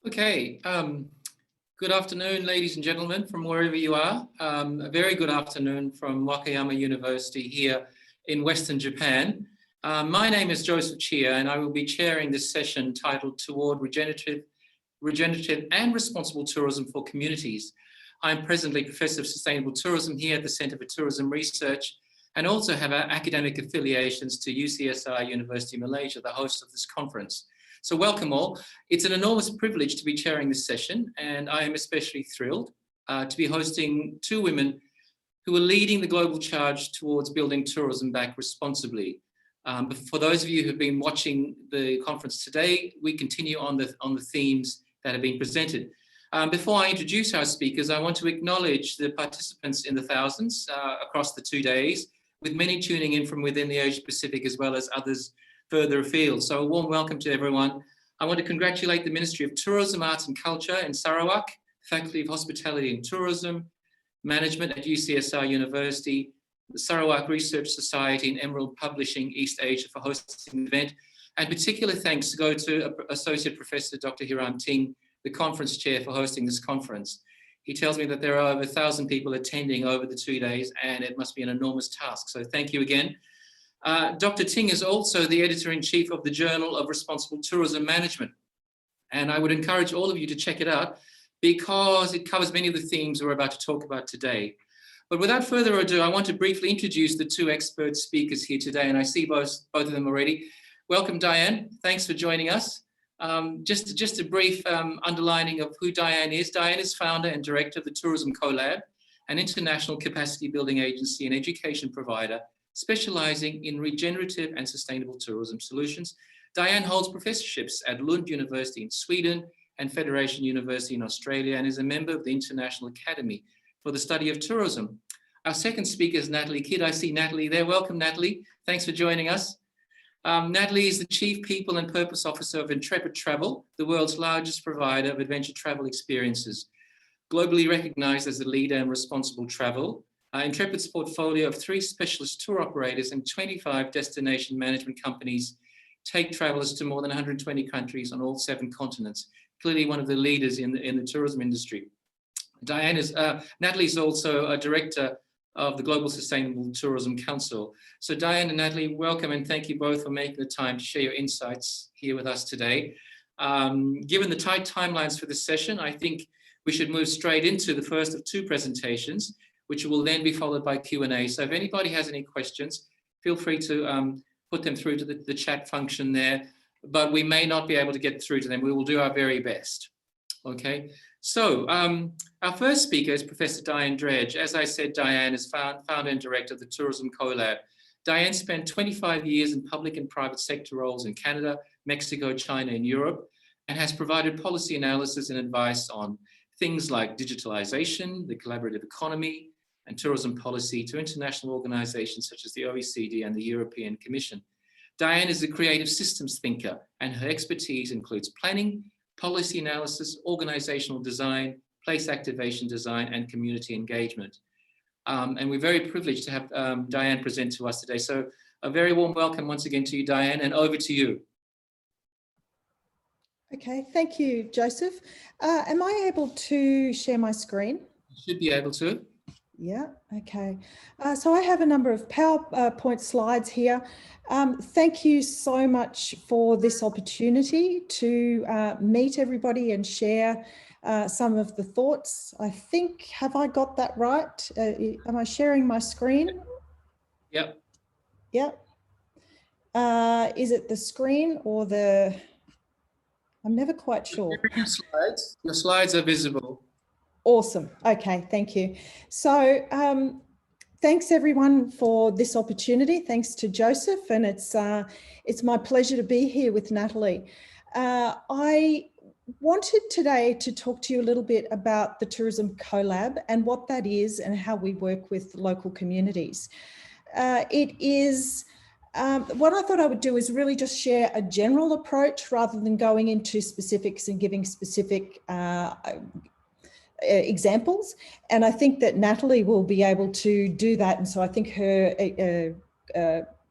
Okay, good afternoon, ladies and gentlemen, from wherever you are. A very good afternoon from Wakayama University here in Western Japan. My name is Joseph Chia, and I will be chairing this session titled Toward Regenerative and Responsible Tourism for Communities. I'm presently Professor of Sustainable Tourism here at the Centre for Tourism Research, and also have academic affiliations to UCSI University Malaysia, the host of this conference. So welcome all. It's an enormous privilege to be chairing this session, and I am especially thrilled to be hosting two women who are leading the global charge towards building tourism back responsibly. But for those of you who've been watching the conference today, we continue on the themes that have been presented. Before I introduce our speakers, I want to acknowledge the participants in the thousands across the 2 days, with many tuning in from within the Asia Pacific as well as others further afield. So a warm welcome to everyone. I want to congratulate the Ministry of Tourism, Arts and Culture in Sarawak, Faculty of Hospitality and Tourism, Management at UCSI University, the Sarawak Research Society and Emerald Publishing East Asia for hosting the event. And particular thanks go to Associate Professor Dr. Hiram Ting, the conference chair, for hosting this conference. He tells me that there are over 1,000 people attending over the 2 days, and it must be an enormous task. So thank you again. Dr. Ting is also the editor-in-chief of the Journal of Responsible Tourism Management. And I would encourage all of you to check it out because it covers many of the themes we're about to talk about today. But without further ado, I want to briefly introduce the two expert speakers here today, and I see both of them already. Welcome, Diane. Thanks for joining us. Just a brief underlining of who Diane is. Diane is founder and director of the Tourism CoLab, an international capacity building agency and education provider specializing in regenerative and sustainable tourism solutions. Diane holds professorships at Lund University in Sweden and Federation University in Australia, and is a member of the International Academy for the Study of Tourism. Our second speaker is Natalie Kidd. I see Natalie there. Welcome, Natalie. Thanks for joining us. Natalie is the Chief People and Purpose Officer of Intrepid Travel, the world's largest provider of adventure travel experiences. Globally recognized as a leader in responsible travel, Intrepid's portfolio of 3 specialist tour operators and 25 destination management companies take travelers to more than 120 countries on all 7 continents. Clearly one of the leaders in the tourism industry. Natalie is also a director of the Global Sustainable Tourism Council. So Diane and Natalie, welcome, and thank you both for making the time to share your insights here with us today. Given the tight timelines for this session, I think we should move straight into the first of 2 presentations, which will then be followed by Q&A. So if anybody has any questions, feel free to put them through to the chat function there, but we may not be able to get through to them. We will do our very best. Okay, so our first speaker is Professor Diane Dredge. As I said, Diane is founder and director of the Tourism CoLab. Diane spent 25 years in public and private sector roles in Canada, Mexico, China, and Europe, and has provided policy analysis and advice on things like digitalization, the collaborative economy, and tourism policy to international organizations such as the OECD and the European Commission. Diane is a creative systems thinker, and her expertise includes planning, policy analysis, organizational design, place activation design, and community engagement. And we're very privileged to have Diane present to us today. So a very warm welcome once again to you, Diane, and over to you. Okay, thank you, Joseph. Am I able to share my screen? You should be able to. Yeah, okay. So I have a number of PowerPoint slides here. Thank you so much for this opportunity to meet everybody and share some of the thoughts. I think, have I got that right? Am I sharing my screen? Yep. Yep. Is it the screen or the... I'm never quite sure. Your slides are visible. Awesome. Okay, thank you. So thanks everyone for this opportunity. Thanks to Joseph, and it's my pleasure to be here with Natalie. I wanted today to talk to you a little bit about the Tourism CoLab and what that is and how we work with local communities. What I thought I would do is really just share a general approach rather than going into specifics and giving specific examples. And I think that Natalie will be able to do that. And so I think her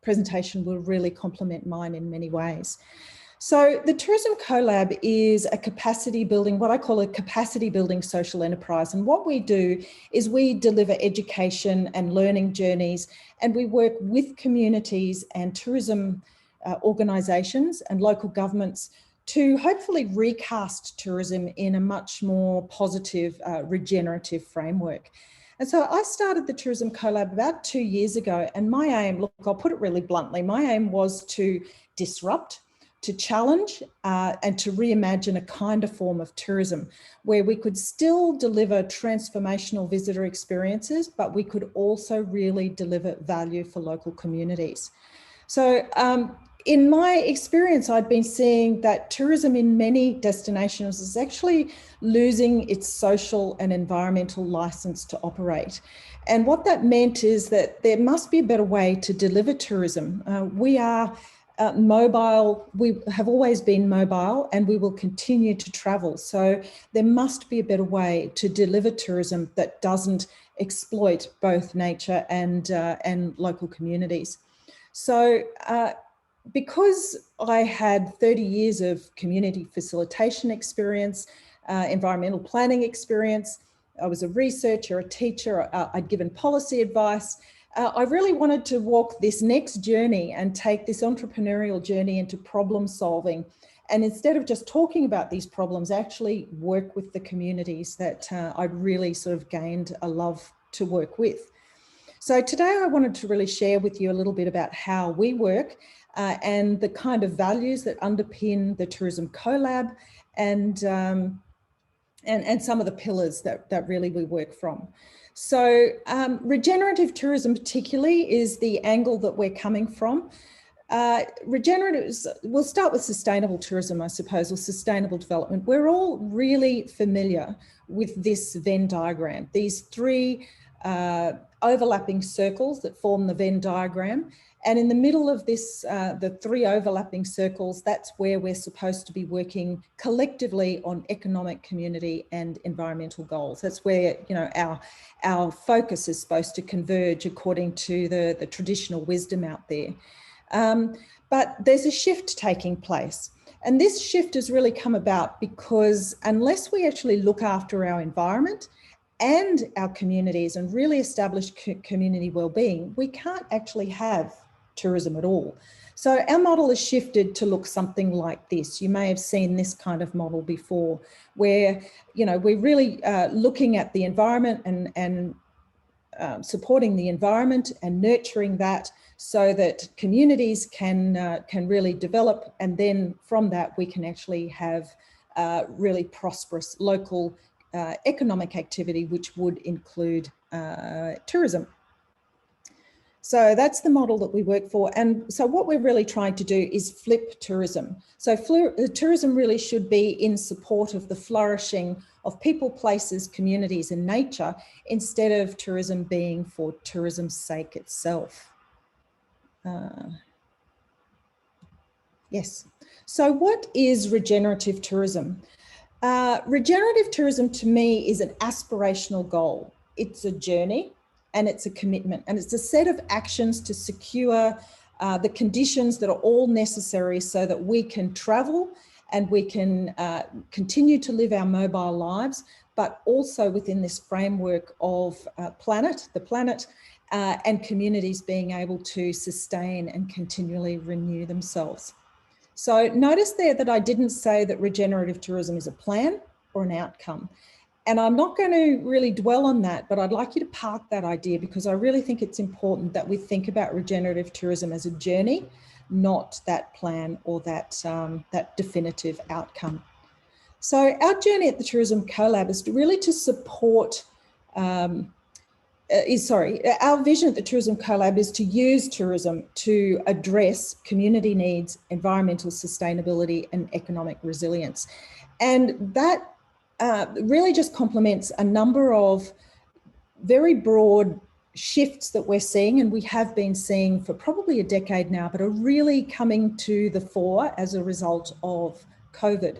presentation will really complement mine in many ways. So the Tourism CoLab is a capacity building, what I call a capacity building social enterprise. And what we do is we deliver education and learning journeys, and we work with communities and tourism organisations and local governments to hopefully recast tourism in a much more positive, regenerative framework. And so I started the Tourism CoLab about 2 years ago, and my aim, look, I'll put it really bluntly, my aim was to disrupt, to challenge and to reimagine a kinder form of tourism where we could still deliver transformational visitor experiences, but we could also really deliver value for local communities. So in my experience, I'd been seeing that tourism in many destinations is actually losing its social and environmental license to operate. And what that meant is that there must be a better way to deliver tourism. We are mobile, we have always been mobile, and we will continue to travel. So there must be a better way to deliver tourism that doesn't exploit both nature and local communities. So because I had 30 years of community facilitation experience, environmental planning experience, I was a researcher, a teacher, I'd given policy advice, I really wanted to walk this next journey and take this entrepreneurial journey into problem solving. And instead of just talking about these problems, actually work with the communities that I'd really sort of gained a love to work with. So today I wanted to really share with you a little bit about how we work and the kind of values that underpin the Tourism CoLab and some of the pillars that really we work from. So regenerative tourism particularly is the angle that we're coming from. Regenerative, we'll start with sustainable tourism, I suppose, or sustainable development. We're all really familiar with this Venn diagram, these three overlapping circles that form the Venn diagram. And in the middle of this, the three overlapping circles, that's where we're supposed to be working collectively on economic, community and environmental goals. That's where, you know, our focus is supposed to converge according to the traditional wisdom out there. But there's a shift taking place. And this shift has really come about because unless we actually look after our environment and our communities and really establish community well-being, we can't actually have tourism at all. So our model has shifted to look something like this. You may have seen this kind of model before, where, you know, we're really looking at the environment and supporting the environment and nurturing that so that communities can really develop, and then from that we can actually have really prosperous local economic activity, which would include tourism. So that's the model that we work for. And so what we're really trying to do is flip tourism. So tourism really should be in support of the flourishing of people, places, communities and nature, instead of tourism being for tourism's sake itself. Yes. So what is regenerative tourism? Regenerative tourism to me is an aspirational goal. It's a journey and it's a commitment, and it's a set of actions to secure the conditions that are all necessary so that we can travel and we can continue to live our mobile lives, but also within this framework of the planet and communities being able to sustain and continually renew themselves. So notice there that I didn't say that regenerative tourism is a plan or an outcome. And I'm not going to really dwell on that, but I'd like you to park that idea, because I really think it's important that we think about regenerative tourism as a journey, not that plan or that, that definitive outcome. So our journey at the Tourism CoLab is really to support, our vision at the Tourism CoLab is to use tourism to address community needs, environmental sustainability and economic resilience. And that really just complements a number of very broad shifts that we're seeing, and we have been seeing for probably a decade now, but are really coming to the fore as a result of COVID.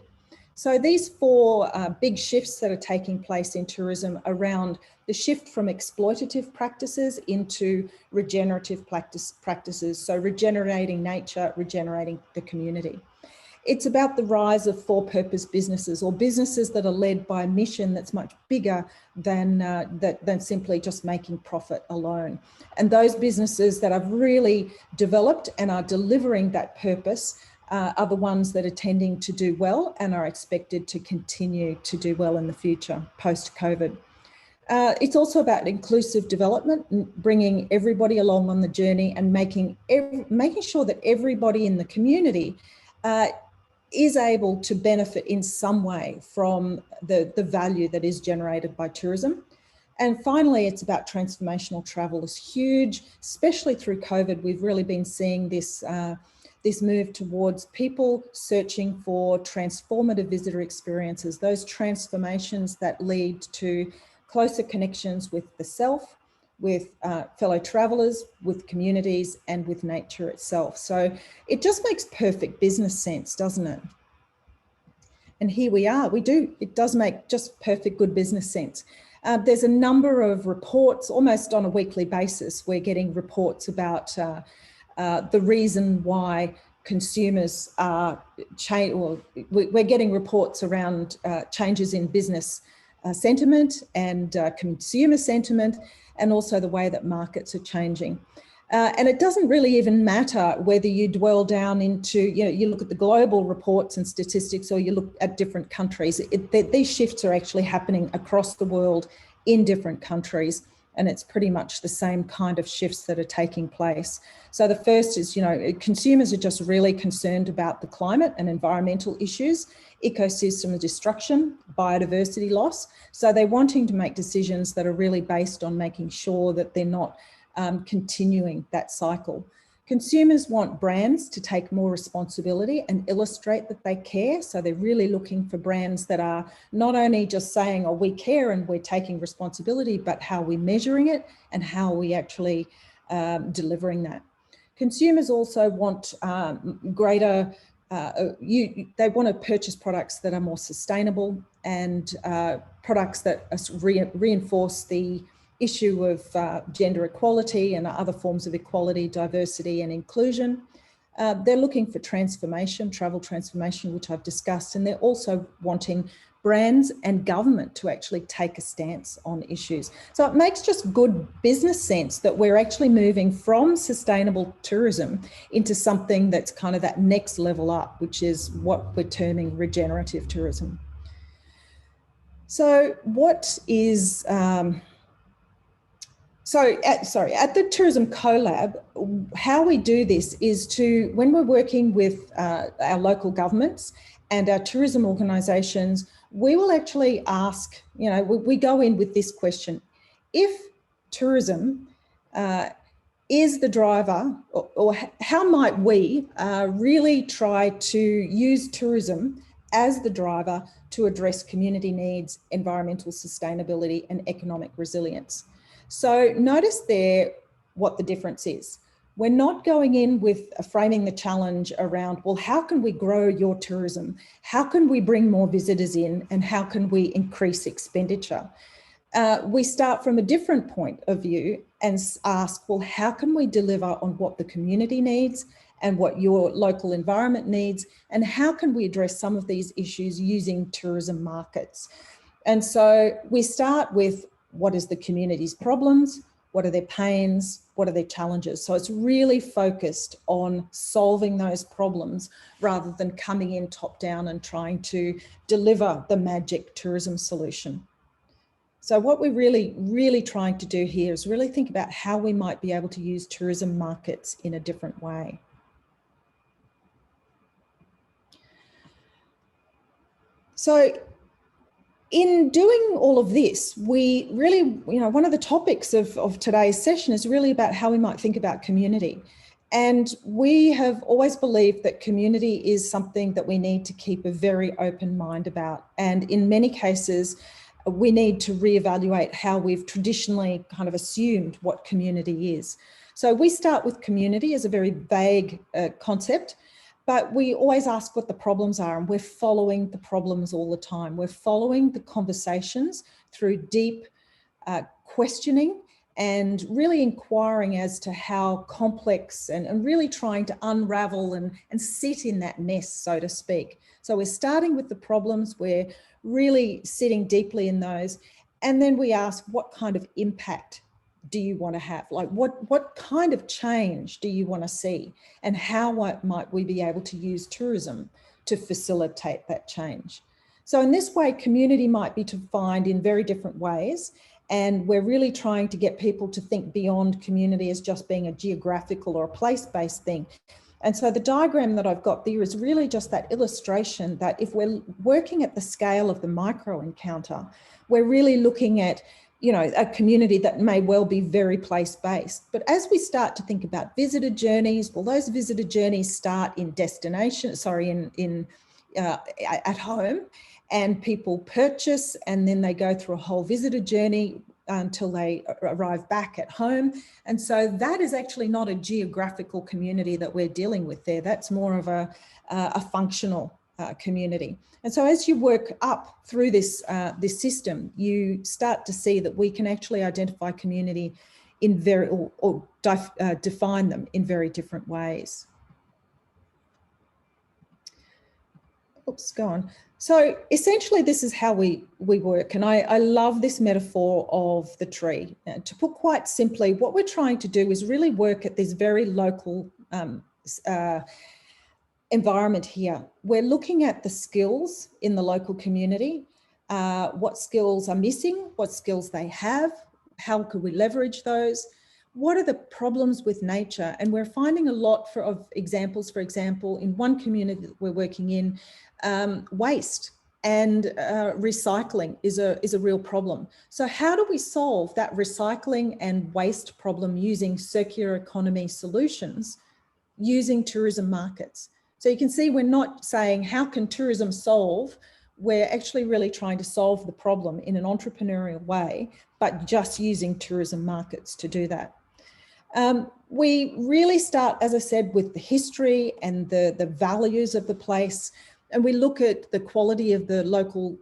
So these four big shifts that are taking place in tourism around the shift from exploitative practices into regenerative practices, so regenerating nature, regenerating the community. It's about the rise of for-purpose businesses, or businesses that are led by a mission that's much bigger than simply just making profit alone. And those businesses that have really developed and are delivering that purpose are the ones that are tending to do well and are expected to continue to do well in the future, post-COVID. It's also about inclusive development, and bringing everybody along on the journey and making sure that everybody in the community is able to benefit in some way from the value that is generated by tourism. And finally, it's about transformational travel. It's huge, especially through COVID. We've really been seeing this, this move towards people searching for transformative visitor experiences, those transformations that lead to closer connections with the self, with fellow travellers, with communities, and with nature itself. So it just makes perfect business sense, doesn't it? And here we are, it does make just perfect good business sense. There's a number of reports, almost on a weekly basis, we're getting reports about the reason why consumers are we're getting reports around changes in business sentiment and consumer sentiment, and also the way that markets are changing. And it doesn't really even matter whether you dwell down into, you look at the global reports and statistics, or you look at different countries. These shifts are actually happening across the world in different countries, and it's pretty much the same kind of shifts that are taking place. So the first is, consumers are just really concerned about the climate and environmental issues, ecosystem destruction, biodiversity loss. So they're wanting to make decisions that are really based on making sure that they're not continuing that cycle. Consumers want brands to take more responsibility and illustrate that they care. So they're really looking for brands that are not only just saying, oh, we care and we're taking responsibility, but how we're measuring it and how we actually delivering that. Consumers also want greater, they want to purchase products that are more sustainable, and products that reinforce the issue of gender equality and other forms of equality, diversity and inclusion. They're looking for transformation, travel transformation, which I've discussed, and they're also wanting brands and government to actually take a stance on issues. So it makes just good business sense that we're actually moving from sustainable tourism into something that's kind of that next level up, which is what we're terming regenerative tourism. So what is, At the Tourism CoLab, how we do this is when we're working with our local governments and our tourism organisations, we will actually ask, we go in with this question: if tourism is the driver, or how might we really try to use tourism as the driver to address community needs, environmental sustainability, and economic resilience? So notice there what the difference is. We're not going in with framing the challenge around, well, how can we grow your tourism? How can we bring more visitors in? And how can we increase expenditure? We start from a different point of view and ask, well, how can we deliver on what the community needs and what your local environment needs? And how can we address some of these issues using tourism markets? And so we start with, what is the community's problems? What are their pains? What are their challenges? So it's really focused on solving those problems rather than coming in top down and trying to deliver the magic tourism solution. So what we're really trying to do here is really think about how we might be able to use tourism markets in a different way. So in doing all of this, we really, one of the topics of today's session is really about how we might think about community. And we have always believed that community is something that we need to keep a very open mind about. And in many cases, we need to reevaluate how we've traditionally kind of assumed what community is. So we start with community as a very vague concept, but we always ask what the problems are, and we're following the problems all the time. We're following the conversations through deep questioning and really inquiring as to how complex and really trying to unravel and sit in that nest, so to speak. So we're starting with the problems, we're really sitting deeply in those, and then we ask, what kind of impact do you want to have? Like what kind of change do you want to see? And how might we be able to use tourism to facilitate that change? So in this way, community might be defined in very different ways. And we're really trying to get people to think beyond community as just being a geographical or a place-based thing. And so the diagram that I've got there is really just that illustration that if we're working at the scale of the micro encounter, we're really looking at a community that may well be very place-based. But as we start to think about visitor journeys, well, those visitor journeys start in at home, and people purchase, and then they go through a whole visitor journey until they arrive back at home. And so that is actually not a geographical community that we're dealing with there. That's more of a functional community. And so as you work up through this system, you start to see that we can actually identify community in define them in very different ways. Oops, go on. So essentially this is how we work. And I love this metaphor of the tree. To put quite simply, what we're trying to do is really work at this very local environment here. We're looking at the skills in the local community, what skills are missing, what skills they have, how could we leverage those, what are the problems with nature? And we're finding a lot of examples. For example, in one community that we're working in, waste and recycling is a real problem. So how do we solve that recycling and waste problem using circular economy solutions using tourism markets? So you can see we're not saying, how can tourism solve? We're actually really trying to solve the problem in an entrepreneurial way, but just using tourism markets to do that. We really start, as I said, with the history and the values of the place. And we look at the quality of the local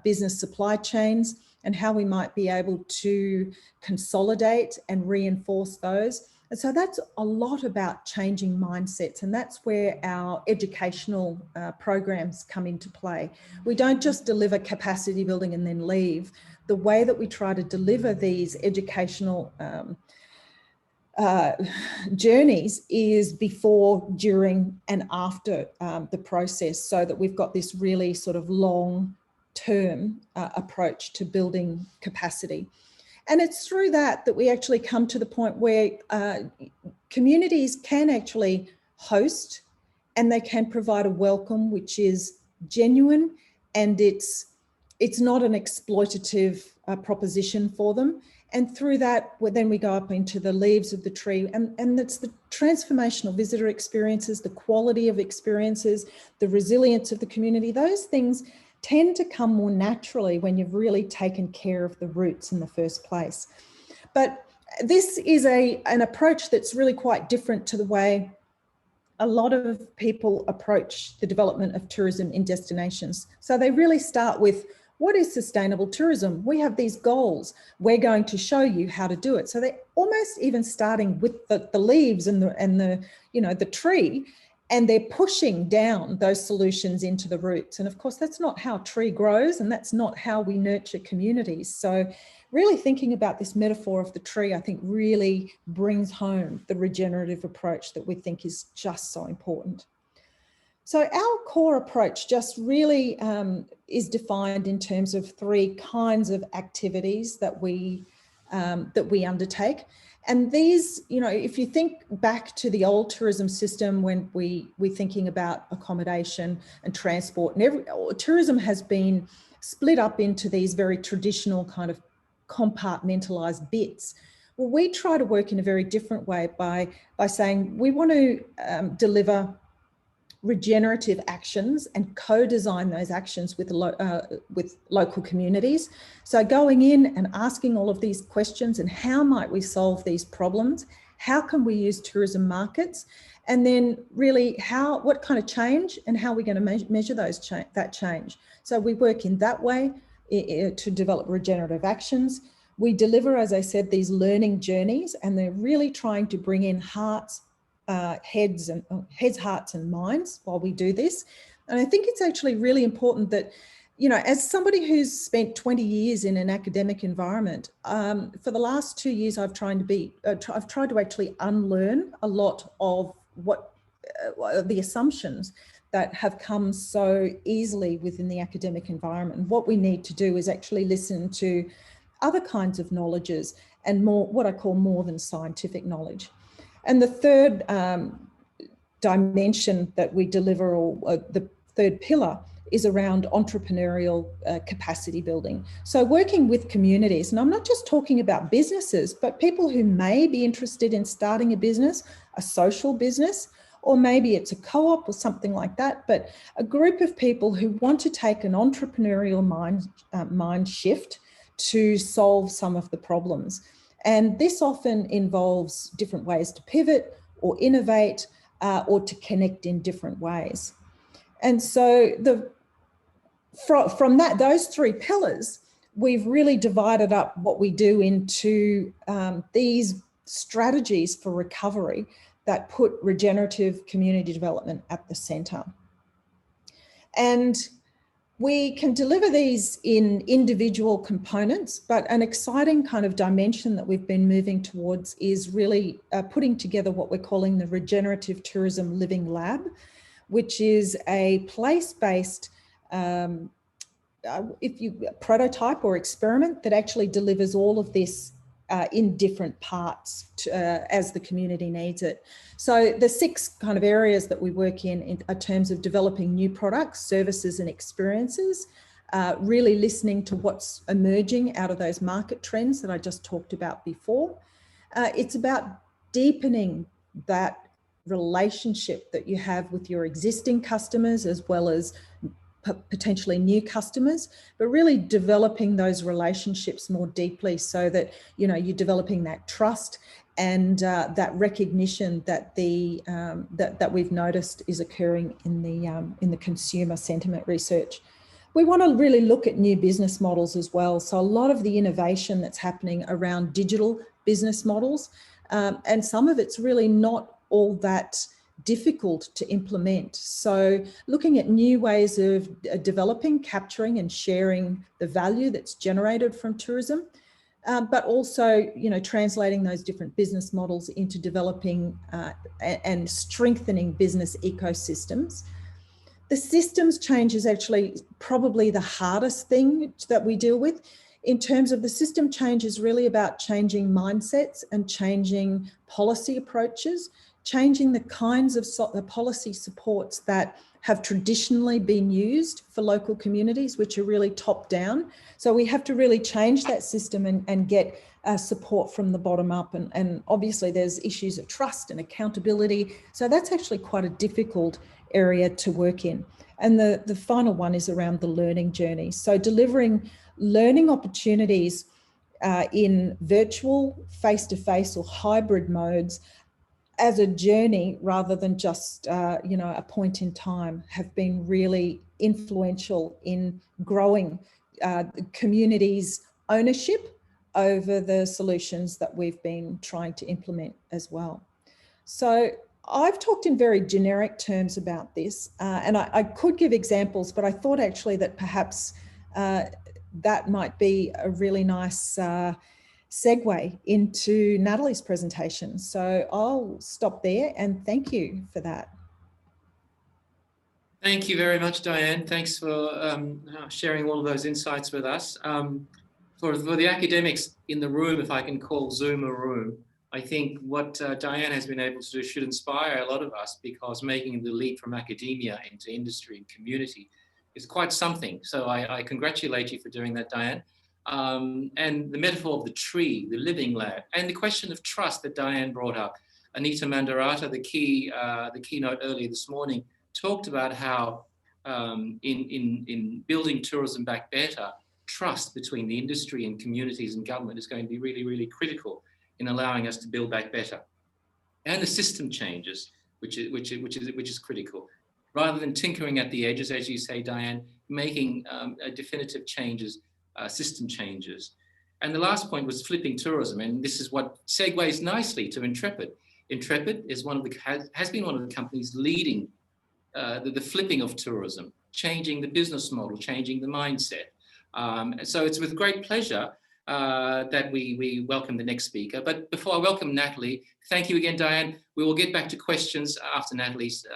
business supply chains and how we might be able to consolidate and reinforce those. And so that's a lot about changing mindsets, and that's where our educational programs come into play. We don't just deliver capacity building and then leave. The way that we try to deliver these educational journeys is before, during, and after the process, so that we've got this really sort of long-term approach to building capacity. And it's through that we actually come to the point where communities can actually host, and they can provide a welcome which is genuine, and it's not an exploitative proposition for them. And through that, then we go up into the leaves of the tree, and it's the transformational visitor experiences, the quality of experiences, the resilience of the community. Those things tend to come more naturally when you've really taken care of the roots in the first place. But this is an approach that's really quite different to the way a lot of people approach the development of tourism in destinations. So they really start with, what is sustainable tourism? We have these goals. We're going to show you how to do it. So they're almost even starting with the leaves and the tree, and they're pushing down those solutions into the roots. And of course, that's not how a tree grows, and that's not how we nurture communities. So really thinking about this metaphor of the tree, I think really brings home the regenerative approach that we think is just so important. So our core approach just really is defined in terms of three kinds of activities that we undertake. And these, if you think back to the old tourism system, when we're thinking about accommodation and transport, and tourism has been split up into these very traditional kind of compartmentalized bits. Well, we try to work in a very different way by saying we want to deliver regenerative actions and co-design those actions with local communities. So going in and asking all of these questions, and how might we solve these problems? How can we use tourism markets? And then really what kind of change, and how are we going to measure that change? So we work in that way to develop regenerative actions. We deliver, as I said, these learning journeys, and they're really trying to bring in heads, hearts and minds while we do this. And I think it's actually really important that, as somebody who's spent 20 years in an academic environment, for the last 2 years, I've tried to actually unlearn a lot of the assumptions that have come so easily within the academic environment. And what we need to do is actually listen to other kinds of knowledges, and more, what I call more than scientific knowledge. And the third dimension that we deliver, or the third pillar, is around entrepreneurial capacity building. So working with communities, and I'm not just talking about businesses, but people who may be interested in starting a business, a social business, or maybe it's a co-op or something like that, but a group of people who want to take an entrepreneurial mind shift to solve some of the problems. And this often involves different ways to pivot or innovate or to connect in different ways. And so from those three pillars, we've really divided up what we do into these strategies for recovery that put regenerative community development at the centre. And we can deliver these in individual components, but an exciting kind of dimension that we've been moving towards is really putting together what we're calling the Regenerative Tourism Living Lab, which is a place-based prototype or experiment that actually delivers all of this in different parts as the community needs it. So the 6 kind of areas that we work in terms of developing new products, services and experiences, really listening to what's emerging out of those market trends that I just talked about before. It's about deepening that relationship that you have with your existing customers, as well as potentially new customers, but really developing those relationships more deeply, so that you're developing that trust and that recognition that that we've noticed is occurring in the consumer sentiment research. We want to really look at new business models as well. So a lot of the innovation that's happening around digital business models, and some of it's really not all that difficult to implement. So looking at new ways of developing, capturing and sharing the value that's generated from tourism, but also, translating those different business models into developing and strengthening business ecosystems. The systems change is actually probably the hardest thing that we deal with. in terms of the system change is really about changing mindsets and changing policy approaches, changing the kinds of the policy supports that have traditionally been used for local communities, which are really top down. So we have to really change that system and get support from the bottom up. And obviously there's issues of trust and accountability. So that's actually quite a difficult area to work in. And the final one is around the learning journey. So delivering learning opportunities in virtual, face-to-face or hybrid modes as a journey rather than just a point in time have been really influential in growing the community's ownership over the solutions that we've been trying to implement as well. So I've talked in very generic terms about this, and I could give examples, but I thought actually that perhaps that might be a really nice segue into Natalie's presentation. So I'll stop there and thank you for that. Thank you very much, Diane. Thanks for sharing all of those insights with us. For the academics in the room, if I can call Zoom a room, I think what Diane has been able to do should inspire a lot of us, because making the leap from academia into industry and community is quite something. So I congratulate you for doing that, Diane. And the metaphor of the tree, the living lab, and the question of trust that Diane brought up. Anita Mandarata, the keynote earlier this morning, talked about how in building tourism back better, trust between the industry and communities and government is going to be really, really critical in allowing us to build back better. And the system changes, which is critical. Rather than tinkering at the edges, as you say, Diane, making definitive changes, system changes. And the last point was flipping tourism, and this is what segues nicely to Intrepid. Intrepid is has been one of the companies leading the flipping of tourism, changing the business model, changing the mindset. So it's with great pleasure that we welcome the next speaker. But before I welcome Natalie, thank you again, Diane. We will get back to questions after Natalie's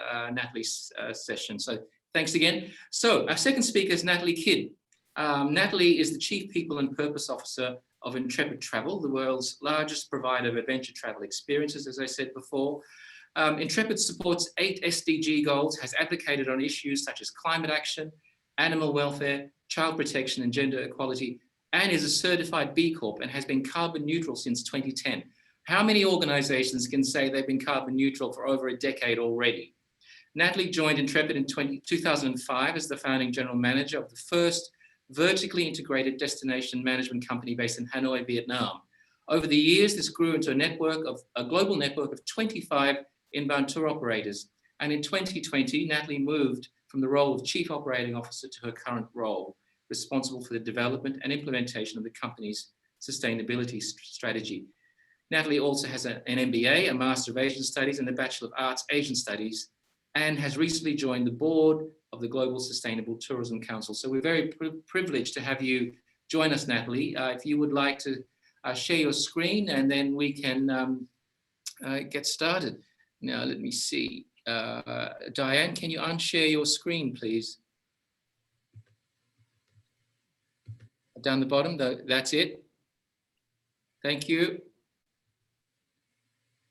session. So thanks again. So our second speaker is Natalie Kidd. Natalie is the Chief People and Purpose Officer of Intrepid Travel, the world's largest provider of adventure travel experiences, as I said before. Intrepid supports 8 SDG goals, has advocated on issues such as climate action, animal welfare, child protection and gender equality, and is a certified B Corp and has been carbon neutral since 2010. How many organizations can say they've been carbon neutral for over a decade already? Natalie joined Intrepid in 2005 as the founding general manager of the first vertically integrated destination management company based in Hanoi, Vietnam. Over the years, this grew into a global network of 25 inbound tour operators. And in 2020, Natalie moved from the role of Chief Operating Officer to her current role, responsible for the development and implementation of the company's sustainability strategy. Natalie also has an MBA, a Master of Asian Studies, and a Bachelor of Arts Asian Studies, and has recently joined the board of the Global Sustainable Tourism Council. So we're very privileged to have you join us, Natalie. If you would like to share your screen, and then we can get started. Now, let me see. Diane, can you unshare your screen, please? Down the bottom, that's it. Thank you.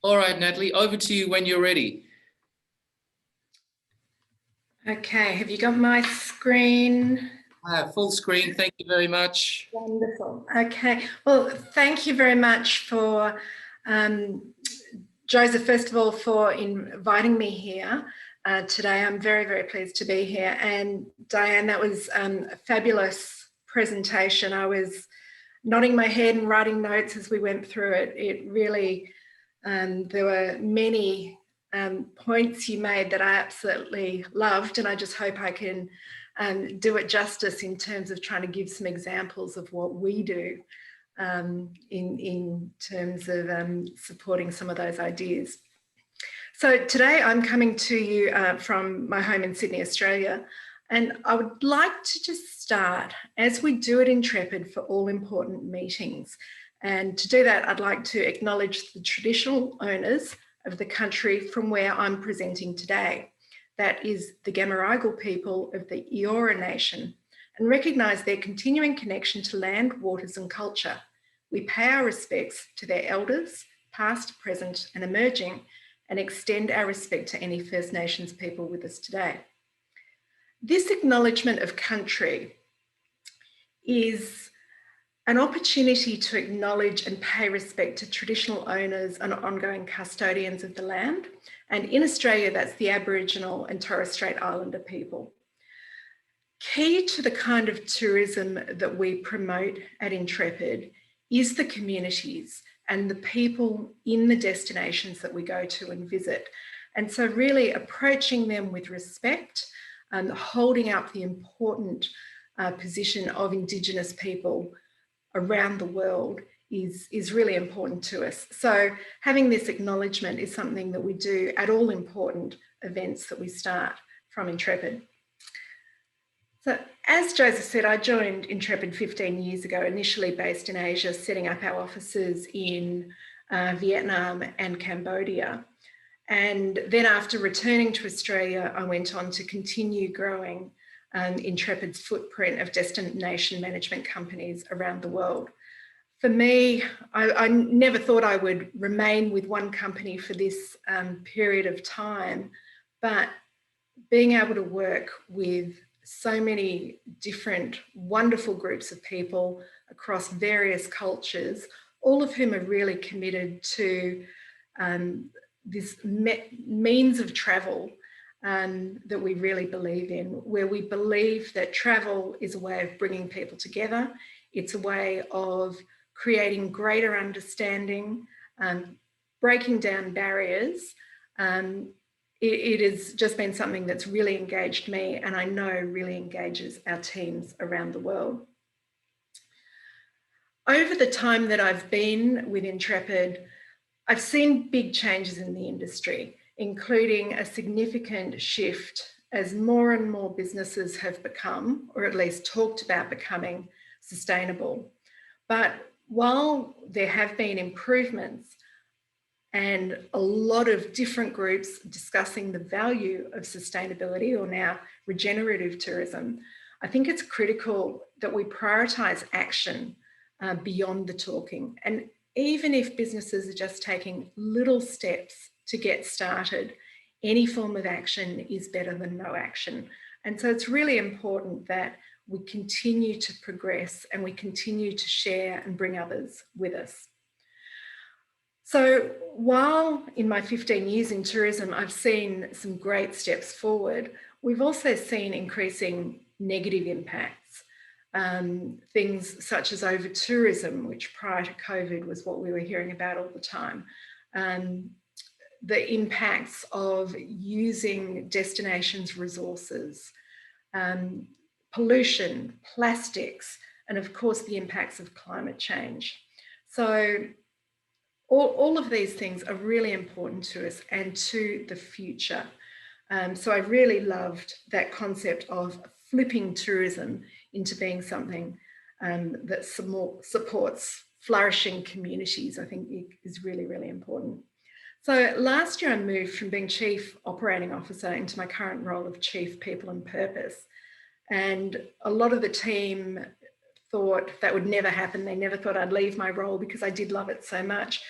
All right, Natalie, over to you when you're ready. Okay, have you got my screen? Full screen, thank you very much. Wonderful. Okay, well, thank you very much for Joseph, first of all, for inviting me here today. I'm very, very pleased to be here. And Diane, that was a fabulous presentation. I was nodding my head and writing notes as we went through it. It really, there were many points you made that I absolutely loved, and I just hope I can do it justice in terms of trying to give some examples of what we do in terms of supporting some of those ideas. So today I'm coming to you from my home in Sydney, Australia, and I would like to just start, as we do at Intrepid for all important meetings. And to do that, I'd like to acknowledge the traditional owners of the country from where I'm presenting today. That is the Gamaragal people of the Eora Nation. and recognise their continuing connection to land, waters and culture. We pay our respects to their elders, past, present and emerging, and extend our respect to any First Nations people with us today. This acknowledgement of country is an opportunity to acknowledge and pay respect to traditional owners and ongoing custodians of the land. And in Australia, that's the Aboriginal and Torres Strait Islander people. Key to the kind of tourism that we promote at Intrepid is the communities and the people in the destinations that we go to and visit. And so really approaching them with respect and holding up the important position of Indigenous people around the world is really important to us. So having this acknowledgement is something that we do at all important events that we start from Intrepid. So as Joseph said, I joined Intrepid 15 years ago, initially based in Asia, setting up our offices in Vietnam and Cambodia. And then after returning to Australia, I went on to continue growing Intrepid's footprint of destination management companies around the world. For me, I never thought I would remain with one company for this period of time, but being able to work with so many different wonderful groups of people across various cultures, all of whom are really committed to this means of travel that we really believe in, where we believe that travel is a way of bringing people together. It's a way of creating greater understanding, breaking down barriers. It has just been something that's really engaged me, and I know really engages our teams around the world. Over the time that I've been with Intrepid, I've seen big changes in the industry, including a significant shift as more and more businesses have become, or at least talked about becoming, sustainable. But while there have been improvements and a lot of different groups discussing the value of sustainability, or now regenerative tourism, I think it's critical that we prioritise action beyond the talking. And even if businesses are just taking little steps to get started, any form of action is better than no action. And so it's really important that we continue to progress and we continue to share and bring others with us. So while in my 15 years in tourism, I've seen some great steps forward, we've also seen increasing negative impacts. Things such as over-tourism, which prior to COVID was what we were hearing about all the time. The impacts of using destinations' resources, pollution, plastics, and of course the impacts of climate change. So all of these things are really important to us and to the future. So I really loved that concept of flipping tourism into being something that supports flourishing communities. I think it is really, really important. So last year I moved from being Chief Operating Officer into my current role of Chief People and Purpose. And a lot of the team thought that would never happen. They never thought I'd leave my role because I did love it so much.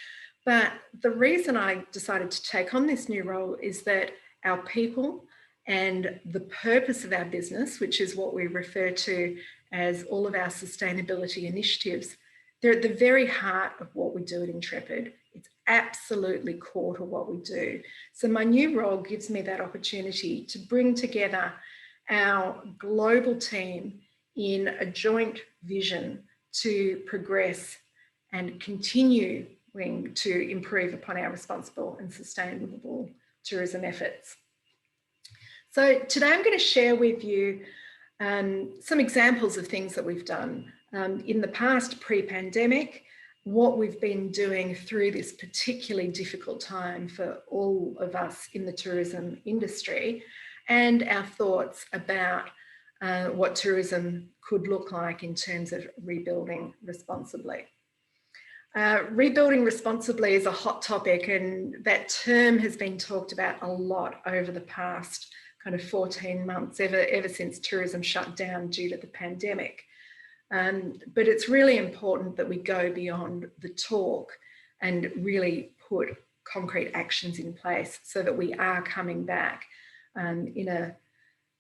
But the reason I decided to take on this new role is that our people and the purpose of our business, which is what we refer to as all of our sustainability initiatives, they're at the very heart of what we do at Intrepid. It's absolutely core to what we do. So my new role gives me that opportunity to bring together our global team in a joint vision to progress and continue to improve upon our responsible and sustainable tourism efforts. So today I'm going to share with you some examples of things that we've done in the past, pre-pandemic, what we've been doing through this particularly difficult time for all of us in the tourism industry, and our thoughts about what tourism could look like in terms of rebuilding responsibly. Rebuilding responsibly is a hot topic, and that term has been talked about a lot over the past kind of 14 months, ever since tourism shut down due to the pandemic. But it's really important that we go beyond the talk and really put concrete actions in place so that we are coming back in a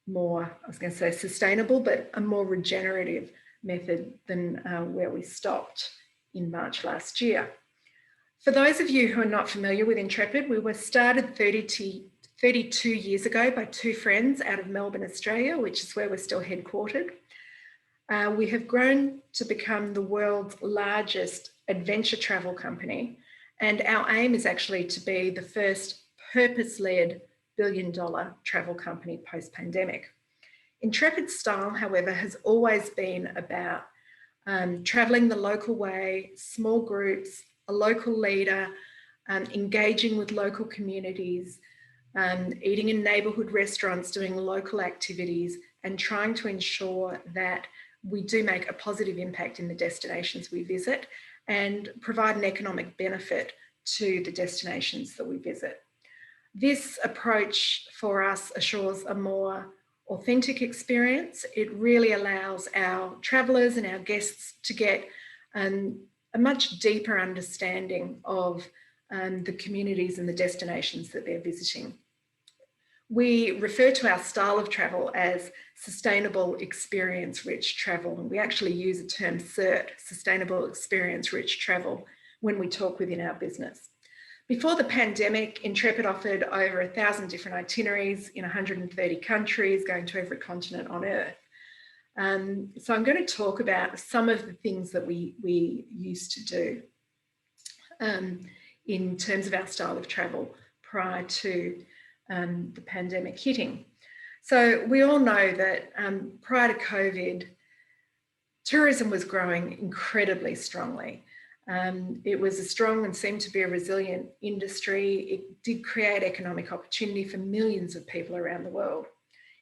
more, I was going to say sustainable, but a more regenerative method than where we stopped in March last year. For those of you who are not familiar with Intrepid, we were started 32 years ago by two friends out of Melbourne, Australia, which is where we're still headquartered. We have grown to become the world's largest adventure travel company, and our aim is actually to be the first purpose-led billion-dollar travel company post-pandemic. Intrepid's style, however, has always been about travelling the local way, small groups, a local leader, engaging with local communities, eating in neighbourhood restaurants, doing local activities, and trying to ensure that we do make a positive impact in the destinations we visit and provide an economic benefit to the destinations that we visit. This approach for us assures a more authentic experience. It really allows our travellers and our guests to get a much deeper understanding of the communities and the destinations that they're visiting. We refer to our style of travel as sustainable experience-rich travel, and we actually use the term SIRT, sustainable experience-rich travel, when we talk within our business. Before the pandemic, Intrepid offered over 1,000 different itineraries in 130 countries, going to every continent on Earth. So I'm going to talk about some of the things that we used to do in terms of our style of travel prior to the pandemic hitting. So we all know that prior to COVID, tourism was growing incredibly strongly. It was a strong and seemed to be a resilient industry. It did create economic opportunity for millions of people around the world.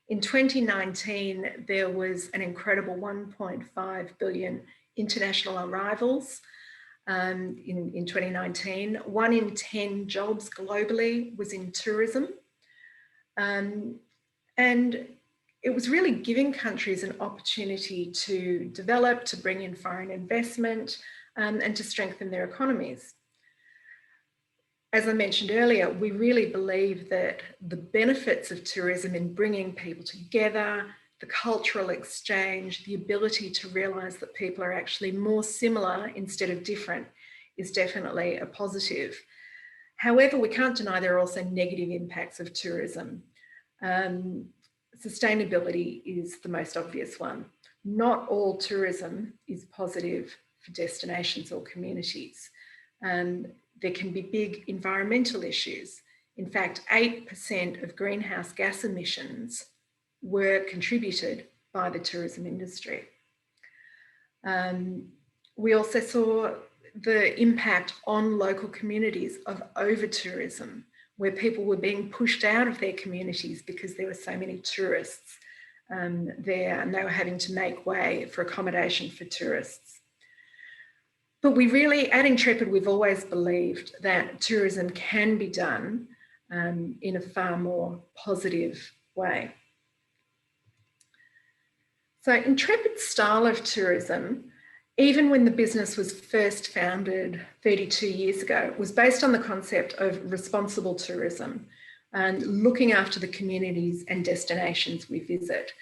In 2019, there was an incredible 1.5 billion international arrivals in 2019. 1 in 10 jobs globally was in tourism. And it was really giving countries an opportunity to develop, to bring in foreign investment, and to strengthen their economies. As I mentioned earlier, we really believe that the benefits of tourism in bringing people together, the cultural exchange, the ability to realise that people are actually more similar instead of different is definitely a positive. However, we can't deny there are also negative impacts of tourism. Sustainability is the most obvious one. Not all tourism is positive for destinations or communities. There can be big environmental issues. In fact, 8% of greenhouse gas emissions were contributed by the tourism industry. We also saw the impact on local communities of over-tourism, where people were being pushed out of their communities because there were so many tourists there, and they were having to make way for accommodation for tourists. But we really, at Intrepid, we've always believed that tourism can be done in a far more positive way. So Intrepid's style of tourism, even when the business was first founded 32 years ago, was based on the concept of responsible tourism and looking after the communities and destinations we visit.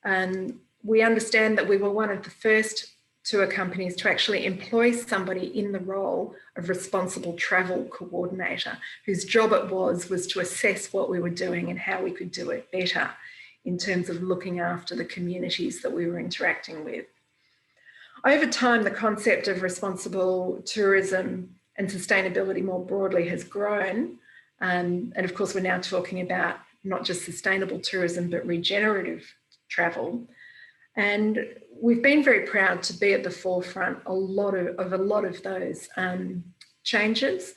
And we understand that we were one of the first tour companies to actually employ somebody in the role of responsible travel coordinator, whose job it was to assess what we were doing and how we could do it better in terms of looking after the communities that we were interacting with. Over time, the concept of responsible tourism and sustainability more broadly has grown. And of course, we're now talking about not just sustainable tourism, but regenerative travel. And we've been very proud to be at the forefront of a lot of those changes,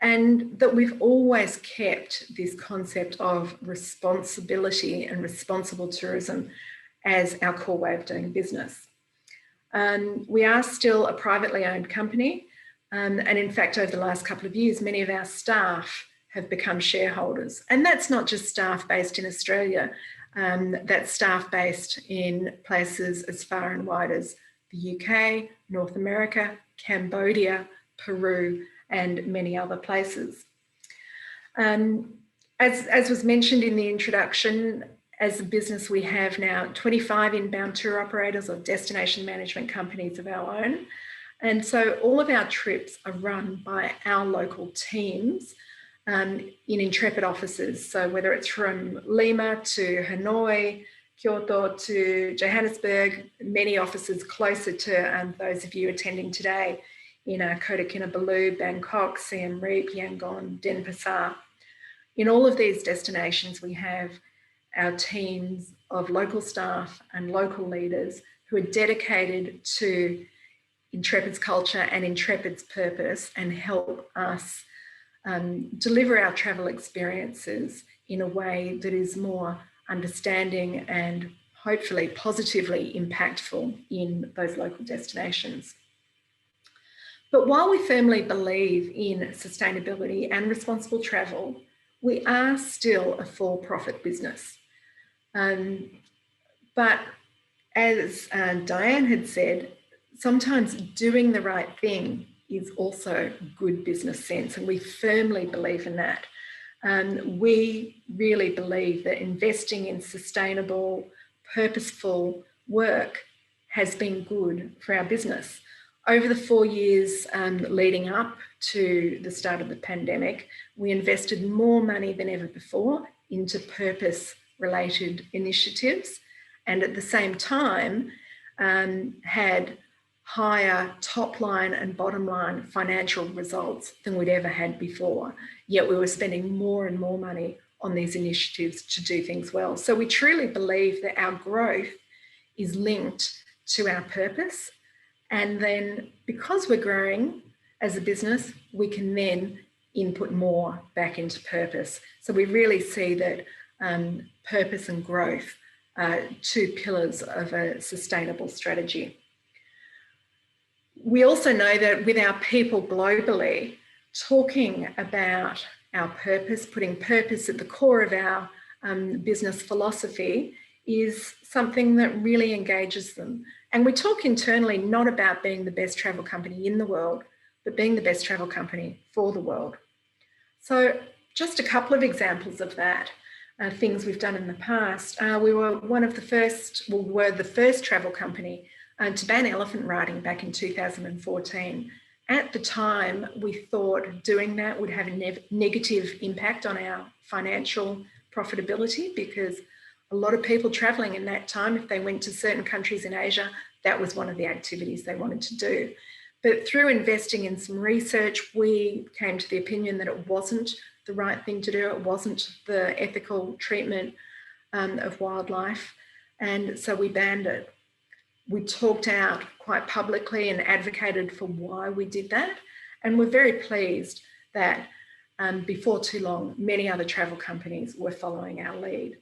and that we've always kept this concept of responsibility and responsible tourism as our core way of doing business. We are still a privately owned company, and in fact, over the last couple of years, many of our staff have become shareholders. And that's not just staff based in Australia, that's staff based in places as far and wide as the UK, North America, Cambodia, Peru, and many other places. As was mentioned in the introduction, as a business, we have now 25 inbound tour operators or destination management companies of our own. And so all of our trips are run by our local teams in Intrepid offices. So whether it's from Lima to Hanoi, Kyoto to Johannesburg, many offices closer to those of you attending today in Kota Kinabalu, Bangkok, Siem Reap, Yangon, Denpasar. In all of these destinations, we have our teams of local staff and local leaders who are dedicated to Intrepid's culture and Intrepid's purpose and help us deliver our travel experiences in a way that is more understanding and hopefully positively impactful in those local destinations. But while we firmly believe in sustainability and responsible travel, we are still a for-profit business. But as Diane had said, sometimes doing the right thing is also good business sense, and we firmly believe in that. We really believe that investing in sustainable, purposeful work has been good for our business. Over the 4 years leading up to the start of the pandemic, we invested more money than ever before into purpose-related initiatives, and at the same time had higher top line and bottom line financial results than we'd ever had before. Yet we were spending more and more money on these initiatives to do things well. So we truly believe that our growth is linked to our purpose. And then because we're growing as a business, we can then input more back into purpose. So we really see that purpose and growth are two pillars of a sustainable strategy. We also know that with our people globally, talking about our purpose, putting purpose at the core of our business philosophy is something that really engages them. And we talk internally not about being the best travel company in the world, but being the best travel company for the world. So just a couple of examples of that, things we've done in the past. We were the first travel company to ban elephant riding back in 2014. At the time, we thought doing that would have a negative impact on our financial profitability because a lot of people traveling in that time, if they went to certain countries in Asia, that was one of the activities they wanted to do. But through investing in some research, we came to the opinion that it wasn't the right thing to do. It wasn't the ethical treatment of wildlife. And so we banned it. We talked out quite publicly and advocated for why we did that. And we're very pleased that before too long, many other travel companies were following our lead.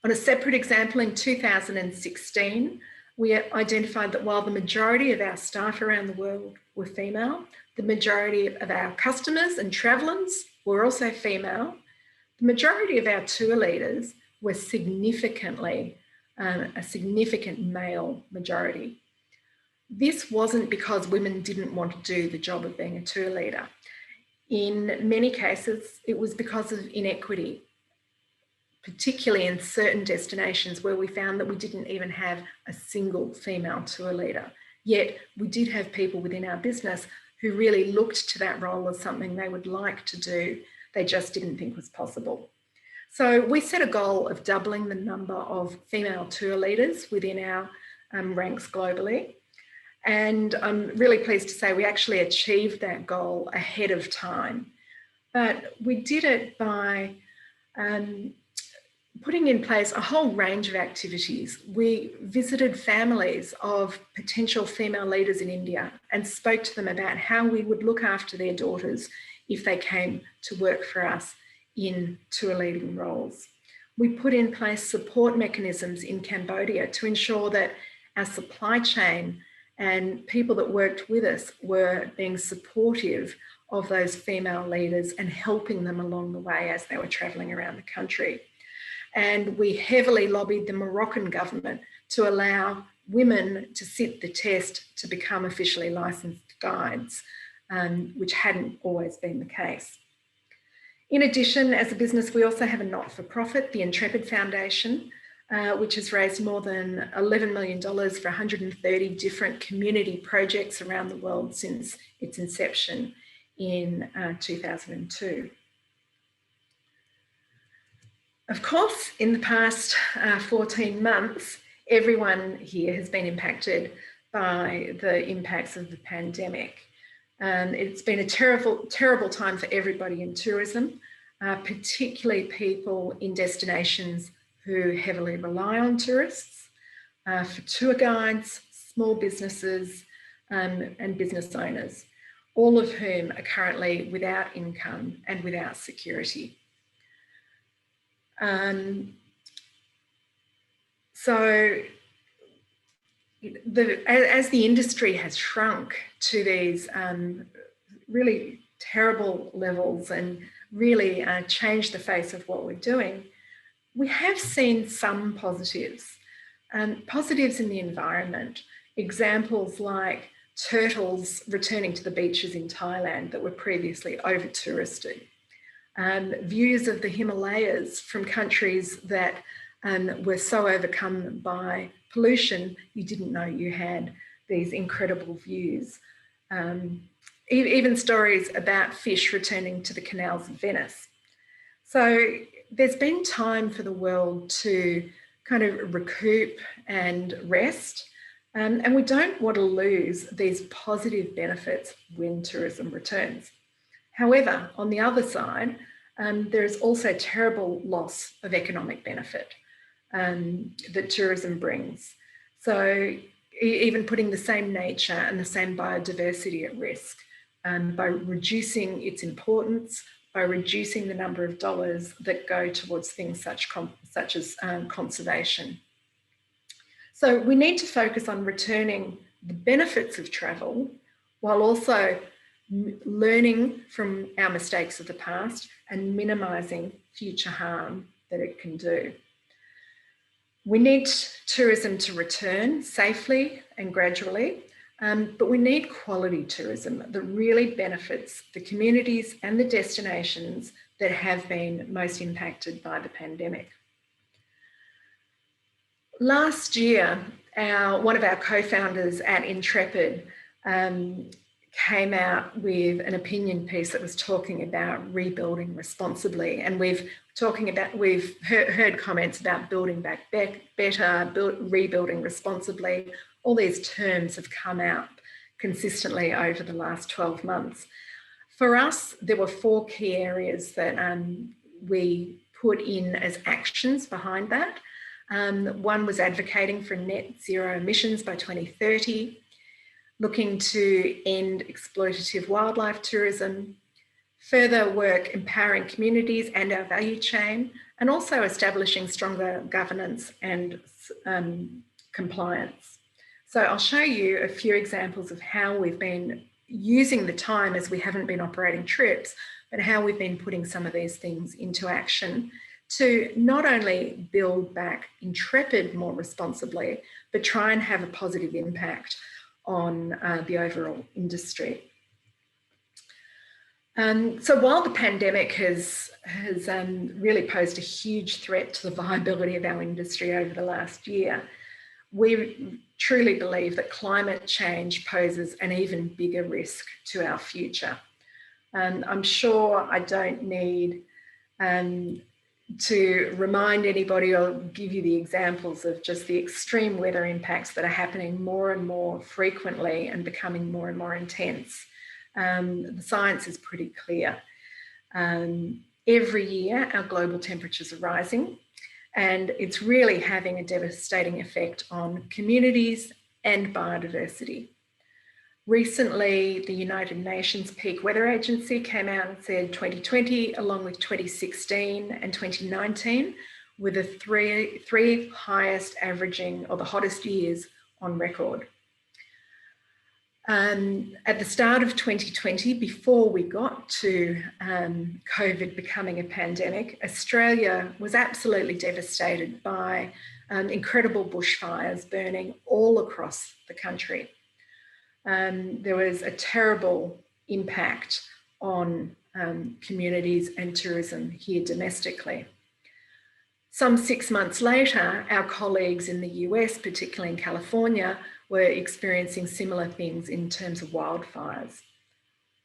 On a separate example, in 2016, we identified that while the majority of our staff around the world were female, the majority of our customers and travellers were also female, the majority of our tour leaders were a significant male majority. This wasn't because women didn't want to do the job of being a tour leader. In many cases, it was because of inequity, particularly in certain destinations where we found that we didn't even have a single female tour leader. Yet we did have people within our business who really looked to that role as something they would like to do. They just didn't think was possible. So we set a goal of doubling the number of female tour leaders within our ranks globally. And I'm really pleased to say we actually achieved that goal ahead of time. But we did it by putting in place a whole range of activities. We visited families of potential female leaders in India and spoke to them about how we would look after their daughters if they came to work for us in tour leading roles. We put in place support mechanisms in Cambodia to ensure that our supply chain and people that worked with us were being supportive of those female leaders and helping them along the way as they were travelling around the country. And we heavily lobbied the Moroccan government to allow women to sit the test to become officially licensed guides, which hadn't always been the case. In addition, as a business, we also have a not-for-profit, the Intrepid Foundation, which has raised more than $11 million for 130 different community projects around the world since its inception in 2002. Of course, in the past 14 months, everyone here has been impacted by the impacts of the pandemic. It's been a terrible, terrible time for everybody in tourism, particularly people in destinations who heavily rely on tourists, for tour guides, small businesses, and business owners, all of whom are currently without income and without security. So as the industry has shrunk to these really terrible levels and really changed the face of what we're doing, we have seen some positives. Positives in the environment, examples like turtles returning to the beaches in Thailand that were previously over-touristed. Views of the Himalayas from countries that were so overcome by pollution, you didn't know you had these incredible views. Even stories about fish returning to the canals of Venice. So there's been time for the world to kind of recoup and rest. And we don't want to lose these positive benefits when tourism returns. However, on the other side, there is also terrible loss of economic benefit that tourism brings. So even putting the same nature and the same biodiversity at risk by reducing its importance, by reducing the number of dollars that go towards things such as conservation. So we need to focus on returning the benefits of travel while also learning from our mistakes of the past and minimising future harm that it can do. We need tourism to return safely and gradually, but we need quality tourism that really benefits the communities and the destinations that have been most impacted by the pandemic. Last year, one of our co-founders at Intrepid came out with an opinion piece that was talking about rebuilding responsibly. And we've heard comments about building back better, rebuilding responsibly. All these terms have come out consistently over the last 12 months. For us, there were 4 key areas that we put in as actions behind that. One was advocating for net zero emissions by 2030, looking to end exploitative wildlife tourism, further work empowering communities and our value chain, and also establishing stronger governance and compliance. So I'll show you a few examples of how we've been using the time as we haven't been operating trips, but how we've been putting some of these things into action to not only build back Intrepid more responsibly, but try and have a positive impact on the overall industry. So while the pandemic has really posed a huge threat to the viability of our industry over the last year, we truly believe that climate change poses an even bigger risk to our future. I'm sure I don't need to remind anybody or give you the examples of just the extreme weather impacts that are happening more and more frequently and becoming more and more intense. The science is pretty clear. Every year, our global temperatures are rising, and it's really having a devastating effect on communities and biodiversity. Recently, the United Nations Peak Weather Agency came out and said 2020, along with 2016 and 2019, were the three highest averaging or the hottest years on record. At the start of 2020, before we got to COVID becoming a pandemic, Australia was absolutely devastated by incredible bushfires burning all across the country. There was a terrible impact on communities and tourism here domestically. Some 6 months later, our colleagues in the US, particularly in California, were experiencing similar things in terms of wildfires.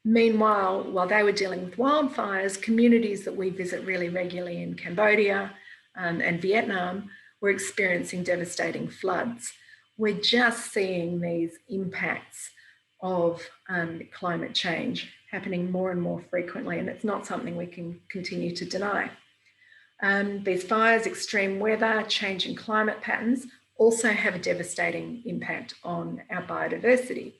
Meanwhile, while they were dealing with wildfires, communities that we visit really regularly in Cambodia and Vietnam were experiencing devastating floods. We're just seeing these impacts of climate change happening more and more frequently, and it's not something we can continue to deny. These fires, extreme weather, changing climate patterns also have a devastating impact on our biodiversity.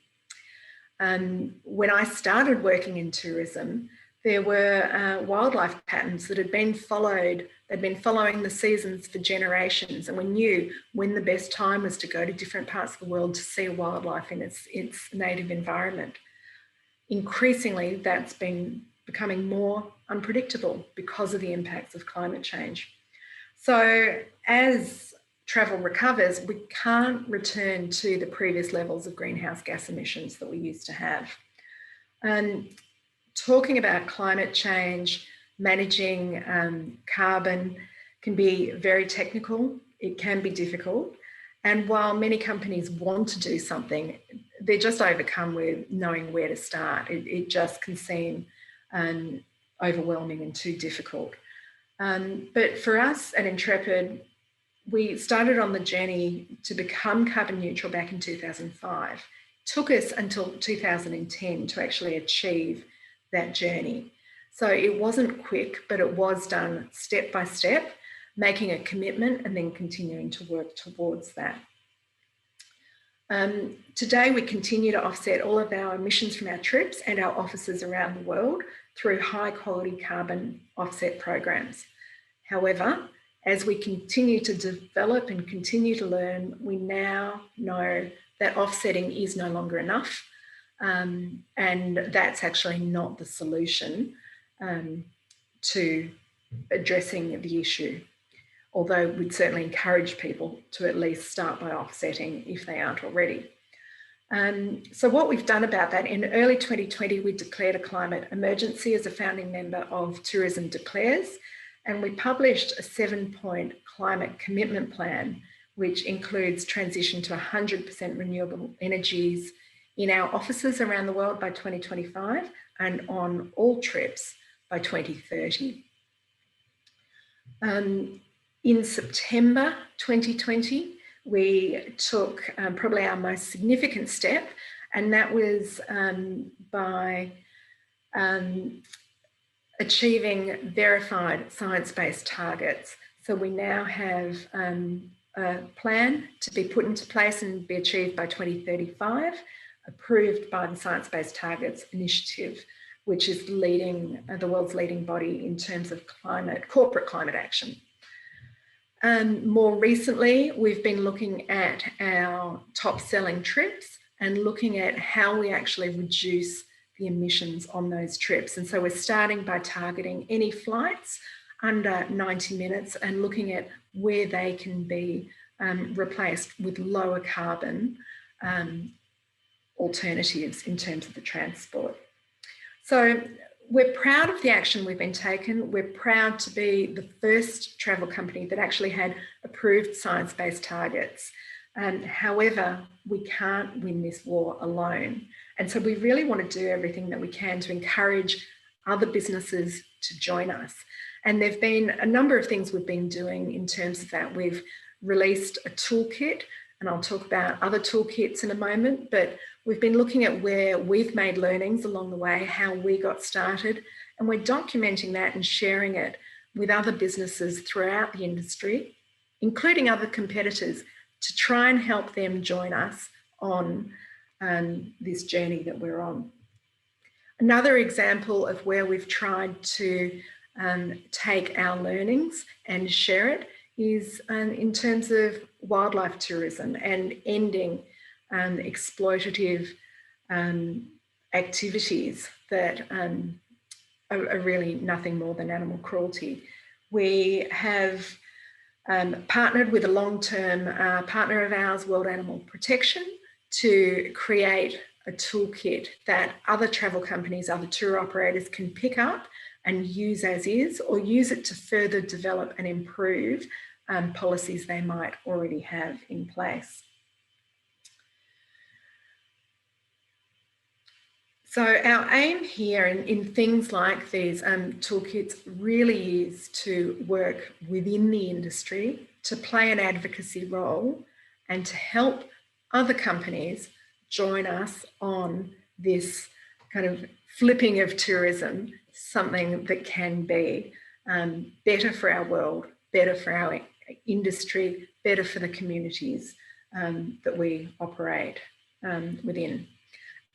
When I started working in tourism, there were wildlife patterns that had been followed. They'd been following the seasons for generations, and we knew when the best time was to go to different parts of the world to see wildlife in its native environment. Increasingly, that's been becoming more unpredictable because of the impacts of climate change. So as travel recovers, we can't return to the previous levels of greenhouse gas emissions that we used to have. Talking about climate change, managing carbon can be very technical. It can be difficult. And while many companies want to do something, they're just overcome with knowing where to start. It just can seem overwhelming and too difficult. But for us at Intrepid, we started on the journey to become carbon neutral back in 2005. It took us until 2010 to actually achieve that journey. So it wasn't quick, but it was done step by step, making a commitment and then continuing to work towards that. Today, we continue to offset all of our emissions from our trips and our offices around the world through high quality carbon offset programs. However, as we continue to develop and continue to learn, we now know that offsetting is no longer enough. And that's actually not the solution to addressing the issue. Although we'd certainly encourage people to at least start by offsetting if they aren't already. So what we've done about that, in early 2020, we declared a climate emergency as a founding member of Tourism Declares. And we published a 7-point climate commitment plan, which includes transition to 100% renewable energies in our offices around the world by 2025 and on all trips by 2030. In September 2020, we took probably our most significant step, and that was by achieving verified science-based targets. So we now have a plan to be put into place and be achieved by 2035, approved by the Science-Based Targets Initiative, which is the world's leading body in terms of corporate climate action. More recently, we've been looking at our top selling trips and looking at how we actually reduce the emissions on those trips. And so we're starting by targeting any flights under 90 minutes and looking at where they can be replaced with lower carbon alternatives in terms of the transport. So we're proud of the action we've been taken. We're proud to be the first travel company that actually had approved science-based targets. However, we can't win this war alone. And so we really want to do everything that we can to encourage other businesses to join us. And there've been a number of things we've been doing in terms of that. We've released a toolkit, and I'll talk about other toolkits in a moment, but we've been looking at where we've made learnings along the way, how we got started, and we're documenting that and sharing it with other businesses throughout the industry, including other competitors, to try and help them join us on this journey that we're on. Another example of where we've tried to take our learnings and share it is in terms of wildlife tourism and ending exploitative activities that are really nothing more than animal cruelty. We have partnered with a long-term partner of ours, World Animal Protection, to create a toolkit that other travel companies, other tour operators can pick up and use as is, or use it to further develop and improve policies they might already have in place. So our aim here in things like these toolkits really is to work within the industry, to play an advocacy role, and to help other companies join us on this kind of flipping of tourism, something that can be better for our world, better for our industry, better for the communities that we operate within.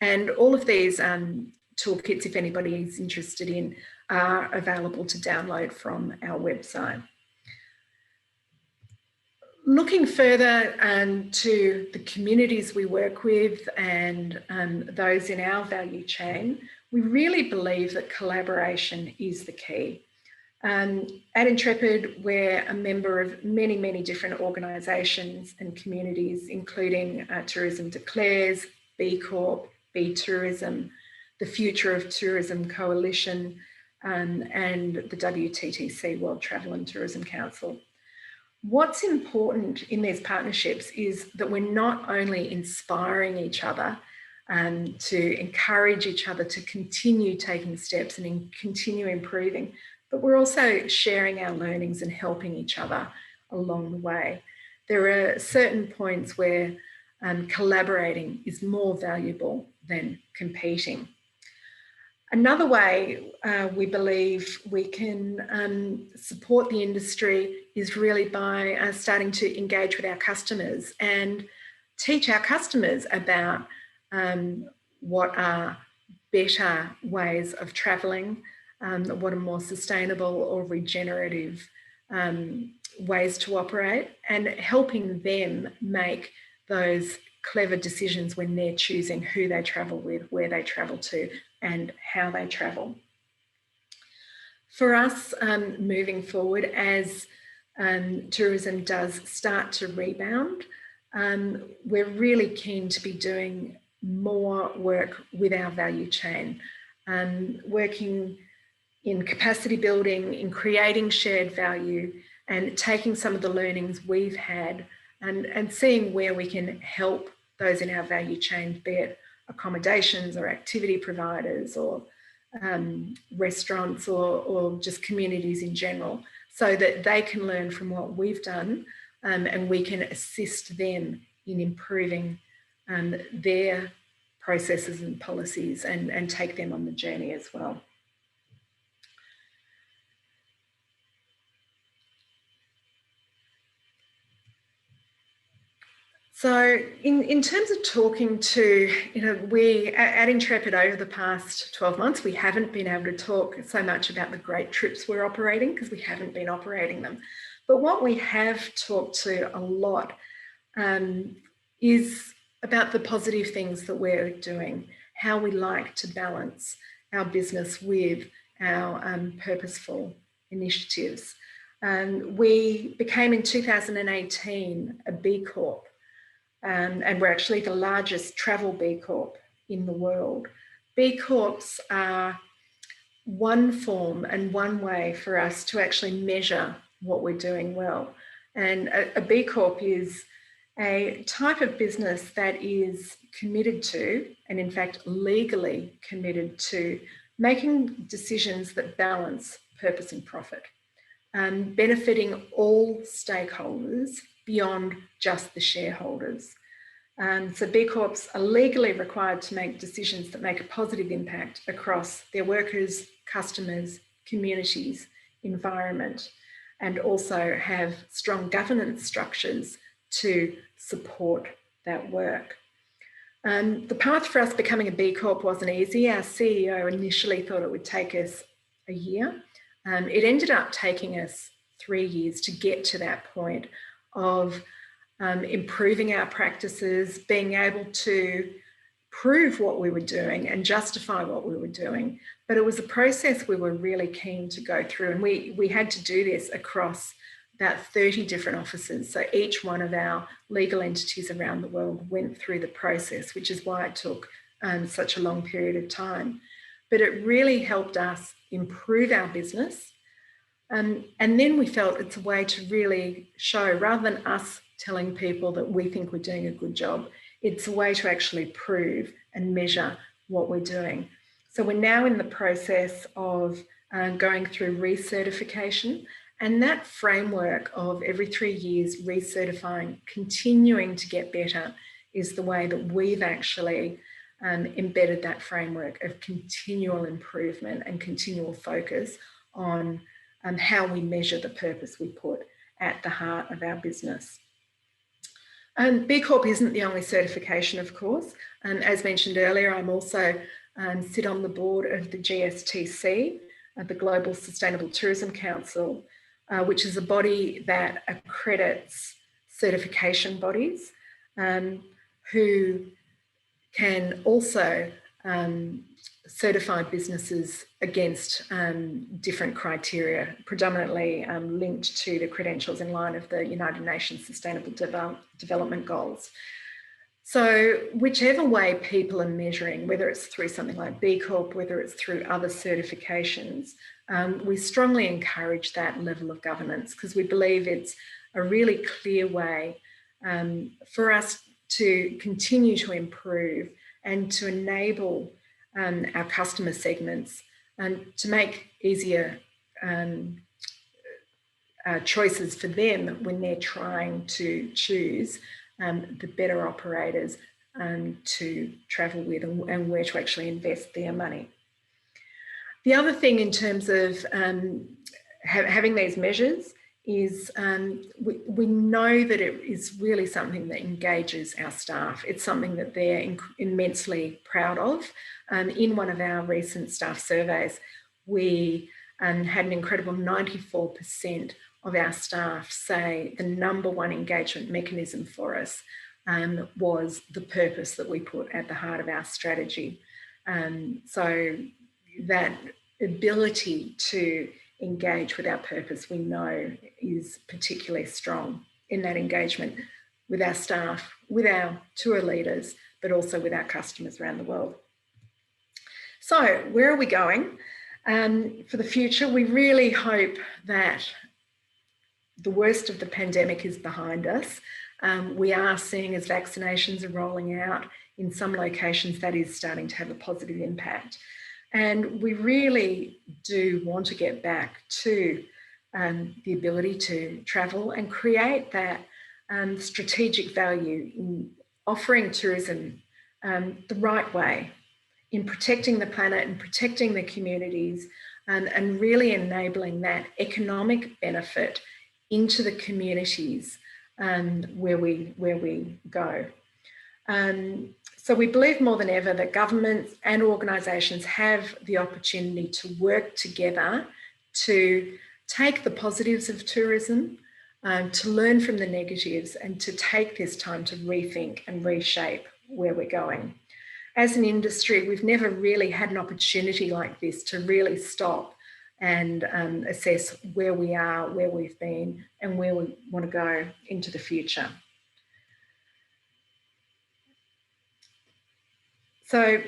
And all of these toolkits, if anybody is interested in, are available to download from our website. Looking further to the communities we work with and those in our value chain, we really believe that collaboration is the key. At Intrepid, we're a member of many, many different organisations and communities, including Tourism Declares, B Corp, B Tourism, the Future of Tourism Coalition, and the WTTC, World Travel and Tourism Council. What's important in these partnerships is that we're not only inspiring each other to encourage each other to continue taking steps and continue improving, but we're also sharing our learnings and helping each other along the way. There are certain points where collaborating is more valuable than competing. Another way we believe we can support the industry is really by starting to engage with our customers and teach our customers about what are better ways of travelling, what are more sustainable or regenerative ways to operate, and helping them make those clever decisions when they're choosing who they travel with, where they travel to, and how they travel. For us, moving forward, as tourism does start to rebound, we're really keen to be doing more work with our value chain, working in capacity building, in creating shared value, and taking some of the learnings we've had and seeing where we can help those in our value chain, be it accommodations or activity providers or restaurants or just communities in general, so that they can learn from what we've done and we can assist them in improving their processes and policies and take them on the journey as well. So in terms of talking to, we at Intrepid over the past 12 months, we haven't been able to talk so much about the great trips we're operating because we haven't been operating them. But what we have talked to a lot is about the positive things that we're doing, how we like to balance our business with our purposeful initiatives. We became in 2018 a B Corp. And we're actually the largest travel B Corp in the world. B Corps are one form and one way for us to actually measure what we're doing well. And a B Corp is a type of business that is committed to, and in fact legally committed to, making decisions that balance purpose and profit, benefiting all stakeholders beyond just the shareholders. So B Corps are legally required to make decisions that make a positive impact across their workers, customers, communities, environment, and also have strong governance structures to support that work. The path for us becoming a B Corp wasn't easy. Our CEO initially thought it would take us a year. It ended up taking us 3 years to get to that point of improving our practices, being able to prove what we were doing and justify what we were doing. But it was a process we were really keen to go through, and we had to do this across about 30 different offices. So each one of our legal entities around the world went through the process, which is why it took such a long period of time. But it really helped us improve our business. And then we felt it's a way to really show, rather than us telling people that we think we're doing a good job, it's a way to actually prove and measure what we're doing. So we're now in the process of going through recertification, and that framework of every 3 years recertifying, continuing to get better, is the way that we've actually embedded that framework of continual improvement and continual focus on how we measure the purpose we put at the heart of our business. B Corp isn't the only certification, of course. As mentioned earlier, I'm also sit on the board of the GSTC, the Global Sustainable Tourism Council, which is a body that accredits certification bodies who can also certify businesses against different criteria, predominantly linked to the credentials in line of the United Nations Sustainable Development Goals. So whichever way people are measuring, whether it's through something like B Corp, whether it's through other certifications, we strongly encourage that level of governance, because we believe it's a really clear way for us to continue to improve and to enable our customer segments to make easier choices for them when they're trying to choose the better operators to travel with and where to actually invest their money. The other thing in terms of having these measures is we know that it is really something that engages our staff. It's something that they're immensely proud of. In one of our recent staff surveys, we had an incredible 94% of our staff say the #1 engagement mechanism for us was the purpose that we put at the heart of our strategy. So that ability to engage with our purpose, we know, is particularly strong in that engagement with our staff, with our tour leaders, but also with our customers around the world. So where are we going for the future? We really hope that the worst of the pandemic is behind us. We are seeing, as vaccinations are rolling out in some locations, that is starting to have a positive impact. And we really do want to get back to the ability to travel and create that strategic value in offering tourism the right way, in protecting the planet and protecting the communities, and really enabling that economic benefit into the communities where we go. So we believe more than ever that governments and organisations have the opportunity to work together to take the positives of tourism, to learn from the negatives, and to take this time to rethink and reshape where we're going. As an industry, we've never really had an opportunity like this to really stop and assess where we are, where we've been, and where we want to go into the future. So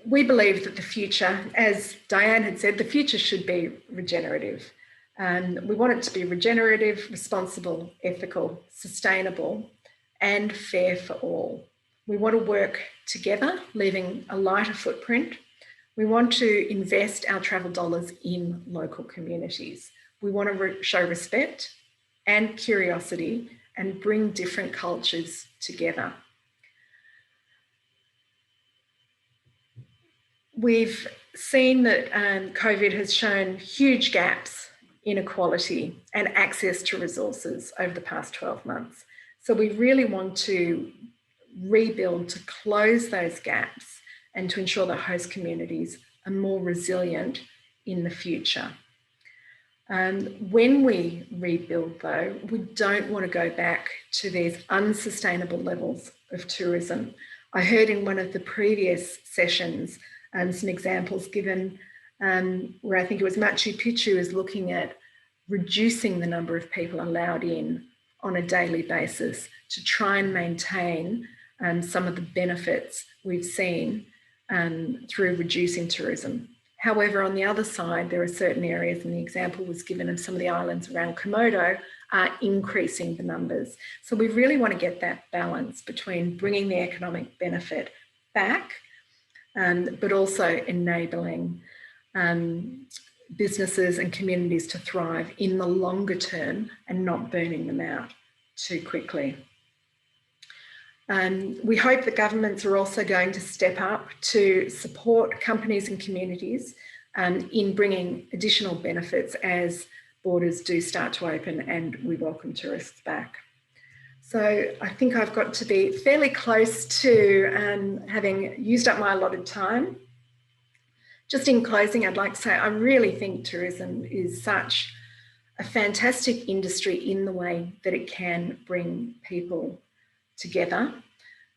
we believe that the future, as Diane had said, the future should be regenerative. We want it to be regenerative, responsible, ethical, sustainable, and fair for all. We want to work together, leaving a lighter footprint. We want to invest our travel dollars in local communities. We want to show respect and curiosity and bring different cultures together. We've seen that COVID has shown huge gaps in equality and access to resources over the past 12 months. So we really want to rebuild to close those gaps and to ensure that host communities are more resilient in the future. When we rebuild, though, we don't want to go back to these unsustainable levels of tourism. I heard in one of the previous sessions some examples given where I think it was Machu Picchu is looking at reducing the number of people allowed in on a daily basis to try and maintain some of the benefits we've seen through reducing tourism. However, on the other side, there are certain areas, and the example was given of some of the islands around Komodo, are increasing the numbers. So we really want to get that balance between bringing the economic benefit back, but also enabling businesses and communities to thrive in the longer term and not burning them out too quickly. We hope that governments are also going to step up to support companies and communities in bringing additional benefits as borders do start to open and we welcome tourists back. So I think I've got to be fairly close to having used up my allotted time. Just in closing, I'd like to say I really think tourism is such a fantastic industry in the way that it can bring people together,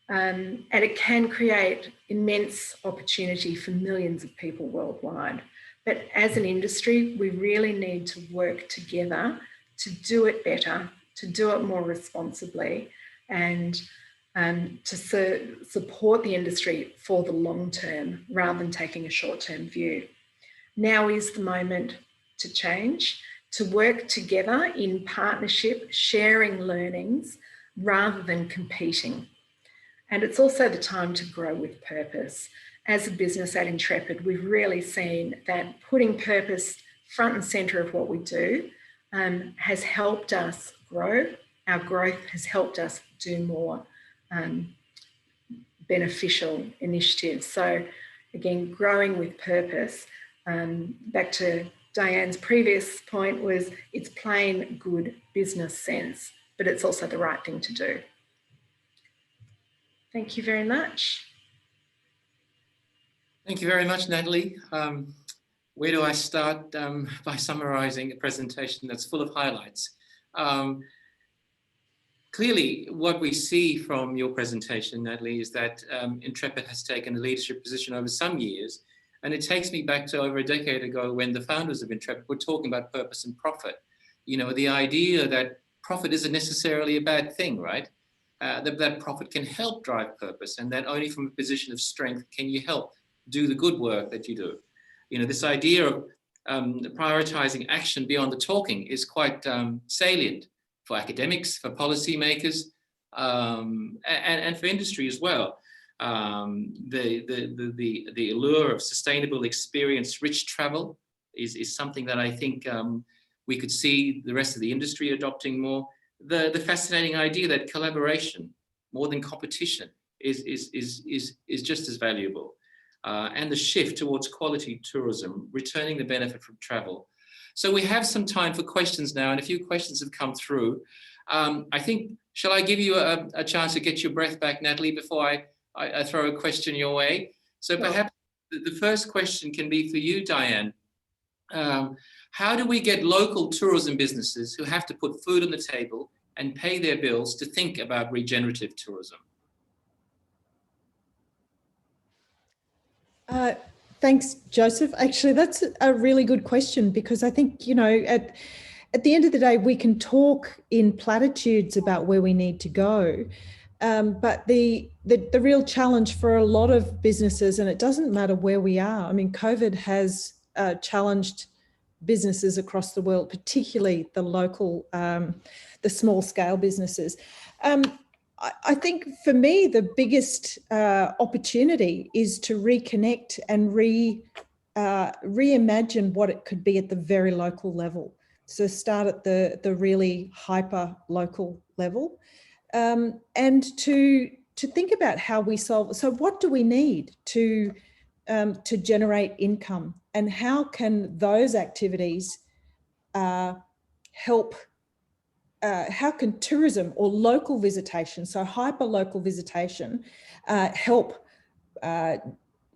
and it can create immense opportunity for millions of people worldwide. But as an industry, we really need to work together to do it better, to do it more responsibly, and to support the industry for the long term rather than taking a short-term view. Now is the moment to change, to work together in partnership, sharing learnings rather than competing. And it's also the time to grow with purpose. As a business at Intrepid, we've really seen that putting purpose front and centre of what we do has helped us grow. Our growth has helped us do more beneficial initiatives. So again, growing with purpose, back to Diane's previous point, was it's plain good business sense, but it's also the right thing to do. Thank you very much. Thank you very much, Natalie. Where do I start by summarising a presentation that's full of highlights? Clearly, what we see from your presentation, Natalie, is that Intrepid has taken a leadership position over some years. And it takes me back to over a decade ago when the founders of Intrepid were talking about purpose and profit. You know, the idea that profit isn't necessarily a bad thing, right? That profit can help drive purpose, and that only from a position of strength can you help do the good work that you do. You know, this idea of prioritizing action beyond the talking is quite salient for academics, for policymakers, and for industry as well. The allure of sustainable experience-rich travel is something that I think we could see the rest of the industry adopting more. The fascinating idea that collaboration, more than competition, is just as valuable. And the shift towards quality tourism, returning the benefit from travel. So we have some time for questions now, and a few questions have come through. I think, shall I give you a chance to get your breath back, Natalie, before I throw a question your way? So perhaps the first question can be for you, Diane. How do we get local tourism businesses who have to put food on the table and pay their bills to think about regenerative tourism? Thanks, Joseph. Actually, that's a really good question, because I think, you know, at the end of the day, we can talk in platitudes about where we need to go. But the real challenge for a lot of businesses, and it doesn't matter where we are, I mean, COVID has challenged businesses across the world, particularly the local, the small scale businesses. I think for me, the biggest opportunity is to reconnect and reimagine what it could be at the very local level. So start at the really hyper local level, and to think about how we solve. So what do we need to generate income, and how can those activities help? How can tourism or local visitation, so hyper-local visitation, help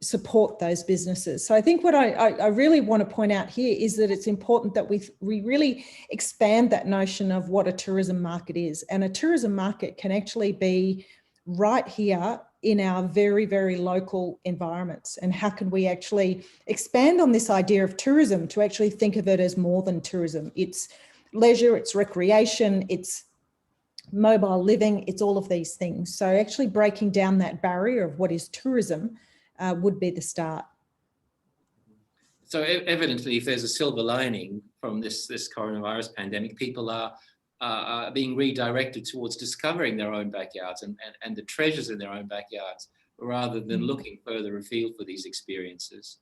support those businesses? So I think what I really want to point out here is that it's important that we really expand that notion of what a tourism market is. And a tourism market can actually be right here in our very, very local environments? And how can we actually expand on this idea of tourism to actually think of it as more than tourism? It's leisure, it's recreation, it's mobile living, it's all of these things. So actually breaking down that barrier of what is tourism would be the start. So evidently, if there's a silver lining from this coronavirus pandemic, people are being redirected towards discovering their own backyards and the treasures in their own backyards, rather than looking further afield for these experiences.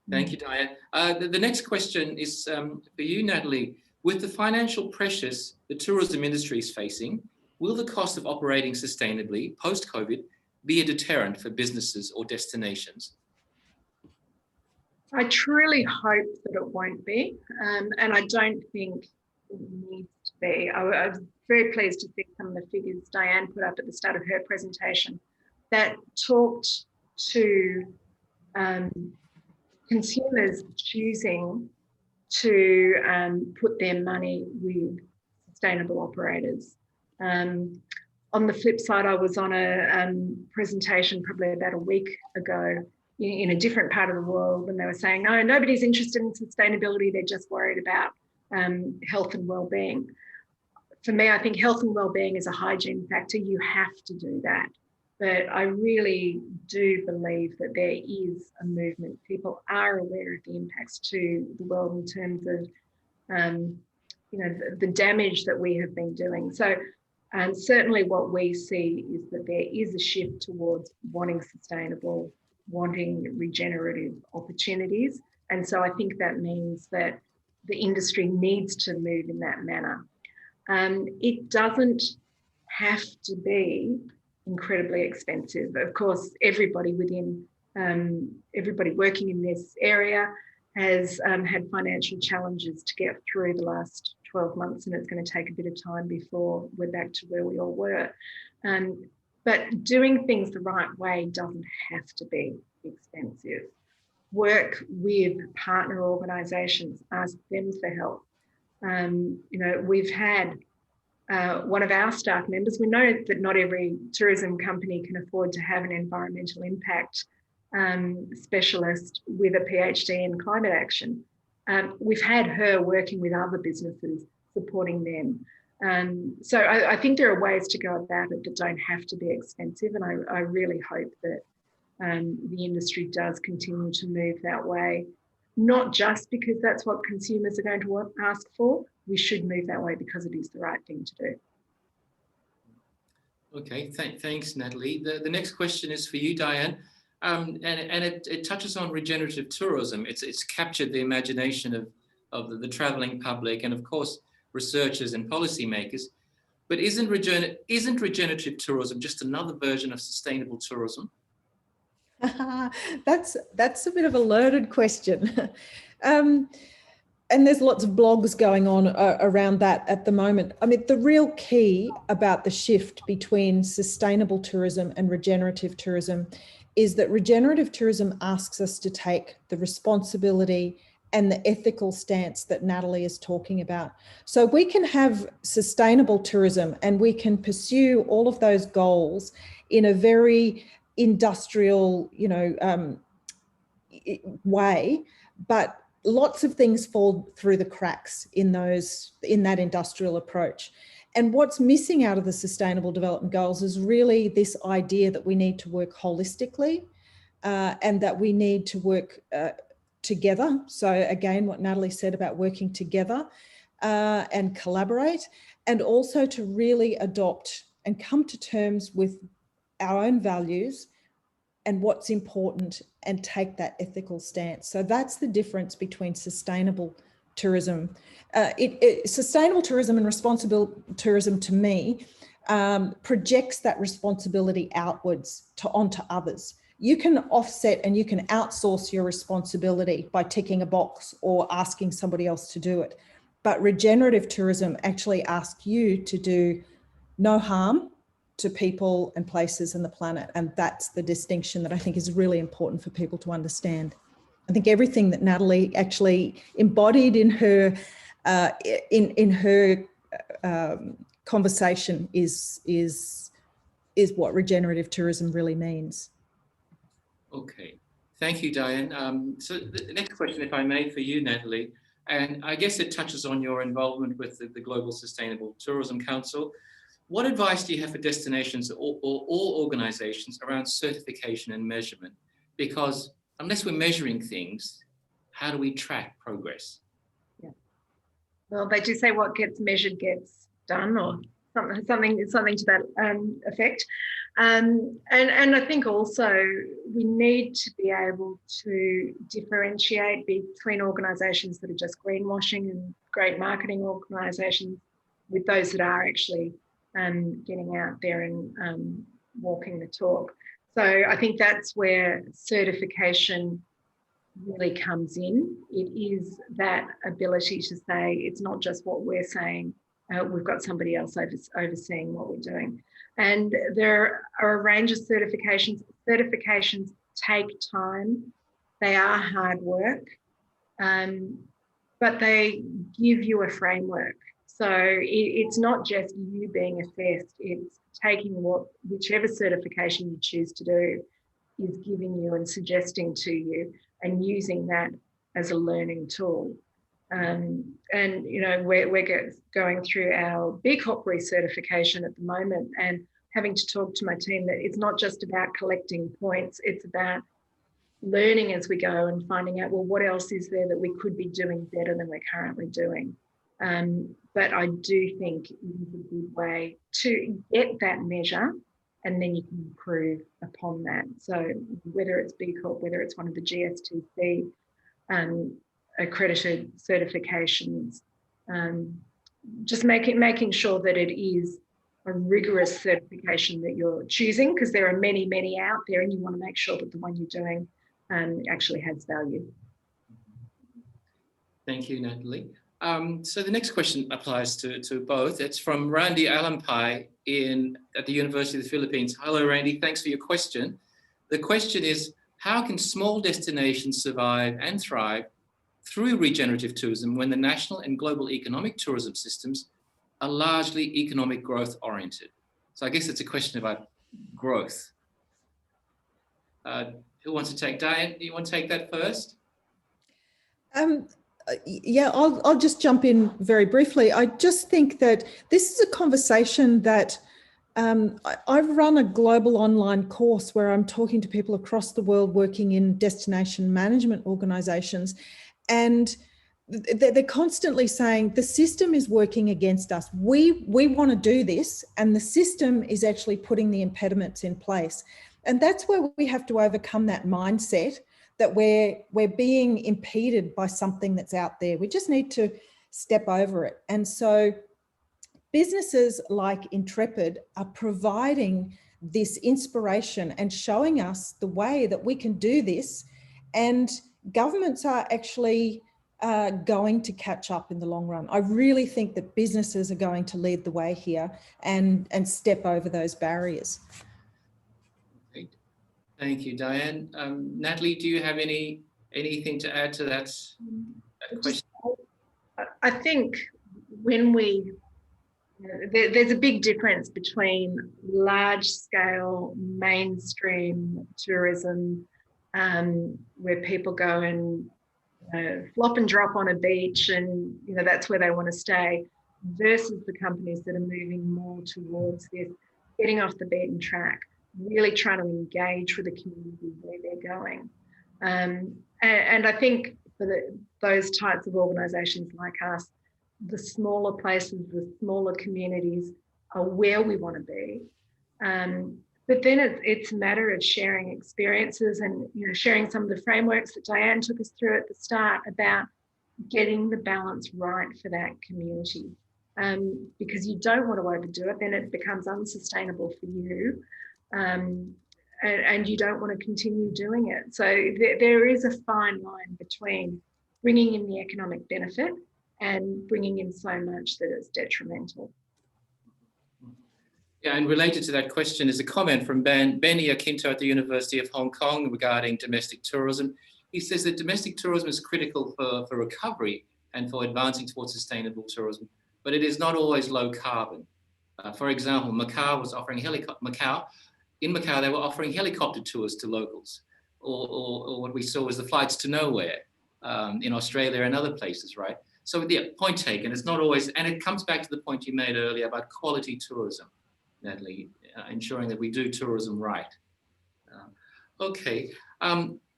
Thank you, Diane. The next question is for you, Natalie. With the financial pressures the tourism industry is facing, will the cost of operating sustainably post-COVID be a deterrent for businesses or destinations? I truly hope that it won't be, and I don't think it needs to be. I was very pleased to see some of the figures Diane put up at the start of her presentation that talked to consumers choosing to put their money with sustainable operators. On the flip side, I was on a presentation probably about a week ago in a different part of the world, and they were saying, no, nobody's interested in sustainability, they're just worried about health and well-being. For me, I think health and well-being is a hygiene factor. You have to do that. But I really do believe that there is a movement. People are aware of the impacts to the world in terms of the damage that we have been doing. So certainly what we see is that there is a shift towards wanting sustainable, wanting regenerative opportunities. And so I think that means that the industry needs to move in that manner. It doesn't have to be incredibly expensive. Of course, everybody working in this area has had financial challenges to get through the last 12 months, and it's going to take a bit of time before we're back to where we all were. But doing things the right way doesn't have to be expensive. Work with partner organisations, ask them for help. We've had one of our staff members, we know that not every tourism company can afford to have an environmental impact specialist with a PhD in climate action. We've had her working with other businesses, supporting them. So I think there are ways to go about it that don't have to be expensive, and I really hope that the industry does continue to move that way, not just because that's what consumers are going to ask for. We should move that way because it is the right thing to do. Okay, thanks, Natalie. The next question is for you, Diane, and it touches on regenerative tourism. It's captured the imagination of the travelling public and, of course, researchers and policymakers. But isn't regenerative tourism just another version of sustainable tourism? That's a bit of a loaded question. And there's lots of blogs going on around that at the moment. I mean, the real key about the shift between sustainable tourism and regenerative tourism is that regenerative tourism asks us to take the responsibility and the ethical stance that Natalie is talking about. So we can have sustainable tourism and we can pursue all of those goals in a very industrial, way, but lots of things fall through the cracks in that industrial approach. And what's missing out of the Sustainable Development Goals is really this idea that we need to work holistically and that we need to work together. So again, what Natalie said about working together and collaborate, and also to really adopt and come to terms with our own values and what's important and take that ethical stance. So that's the difference between sustainable tourism. Sustainable tourism and responsible tourism, to me, projects that responsibility outwards onto others. You can offset and you can outsource your responsibility by ticking a box or asking somebody else to do it. But regenerative tourism actually asks you to do no harm to people and places and the planet. And that's the distinction that I think is really important for people to understand. I think everything that Natalie actually embodied in her conversation is is what regenerative tourism really means. Okay, thank you, Diane. So the next question, if I may, for you, Natalie, and I guess it touches on your involvement with the Global Sustainable Tourism Council. What advice do you have for destinations or all organizations around certification and measurement? Because unless we're measuring things, how do we track progress? Yeah. Well, they do say what gets measured gets done, or something to that effect. And I think also we need to be able to differentiate between organisations that are just greenwashing and great marketing organisations with those that are actually getting out there and walking the talk. So I think that's where certification really comes in. It is that ability to say it's not just what we're saying, we've got somebody else overseeing what we're doing. And there are a range of certifications. Certifications take time. They are hard work, but they give you a framework. So it's not just you being assessed, it's taking whichever certification you choose to do is giving you and suggesting to you and using that as a learning tool. And you know, we're going through our B Corp recertification at the moment, and having to talk to my team that it's not just about collecting points, it's about learning as we go and finding out, well, what else is there that we could be doing better than we're currently doing. But I do think it is a good way to get that measure, and then you can improve upon that. So whether it's B Corp, whether it's one of the GSTC accredited certifications, just making sure that it is a rigorous certification that you're choosing, because there are many, many out there, and you want to make sure that the one you're doing actually has value. Thank you, Natalie. So the next question applies to both. It's from Randy Alampai at the University of the Philippines. Hello, Randy. Thanks for your question. The question is, how can small destinations survive and thrive through regenerative tourism when the national and global economic tourism systems are largely economic growth oriented? So I guess it's a question about growth. Who wants to take? Diane, do you want to take that first? Yeah, I'll just jump in very briefly. I just think that this is a conversation that I've run a global online course where I'm talking to people across the world working in destination management organizations, and they're constantly saying the system is working against us. We want to do this, and the system is actually putting the impediments in place. And that's where we have to overcome that mindset that we're being impeded by something that's out there. We just need to step over it. And so businesses like Intrepid are providing this inspiration and showing us the way that we can do this. And governments are actually going to catch up in the long run. I really think that businesses are going to lead the way here and step over those barriers. Great. Thank you, Diane. Natalie, do you have anything to add to that question? I think when there's a big difference between large scale mainstream tourism where people go and flop and drop on a beach and that's where they want to stay, versus the companies that are moving more towards this, getting off the beaten track, really trying to engage with the community where they're going. And I think for those types of organisations like us, the smaller places, the smaller communities are where we want to be. But then it's a matter of sharing experiences and sharing some of the frameworks that Diane took us through at the start about getting the balance right for that community. Because you don't want to overdo it, then it becomes unsustainable for you. And you don't want to continue doing it. So there is a fine line between bringing in the economic benefit and bringing in so much that it's detrimental. Yeah, and related to that question is a comment from Ben Iaquinto at the University of Hong Kong regarding domestic tourism. He says that domestic tourism is critical for recovery and for advancing towards sustainable tourism, but it is not always low carbon. For example, Macau was offering in Macau, they were offering helicopter tours to locals, or what we saw was the flights to nowhere in Australia and other places, right? So the point taken, it's not always, and it comes back to the point you made earlier about quality tourism, Natalie, ensuring that we do tourism right. Okay,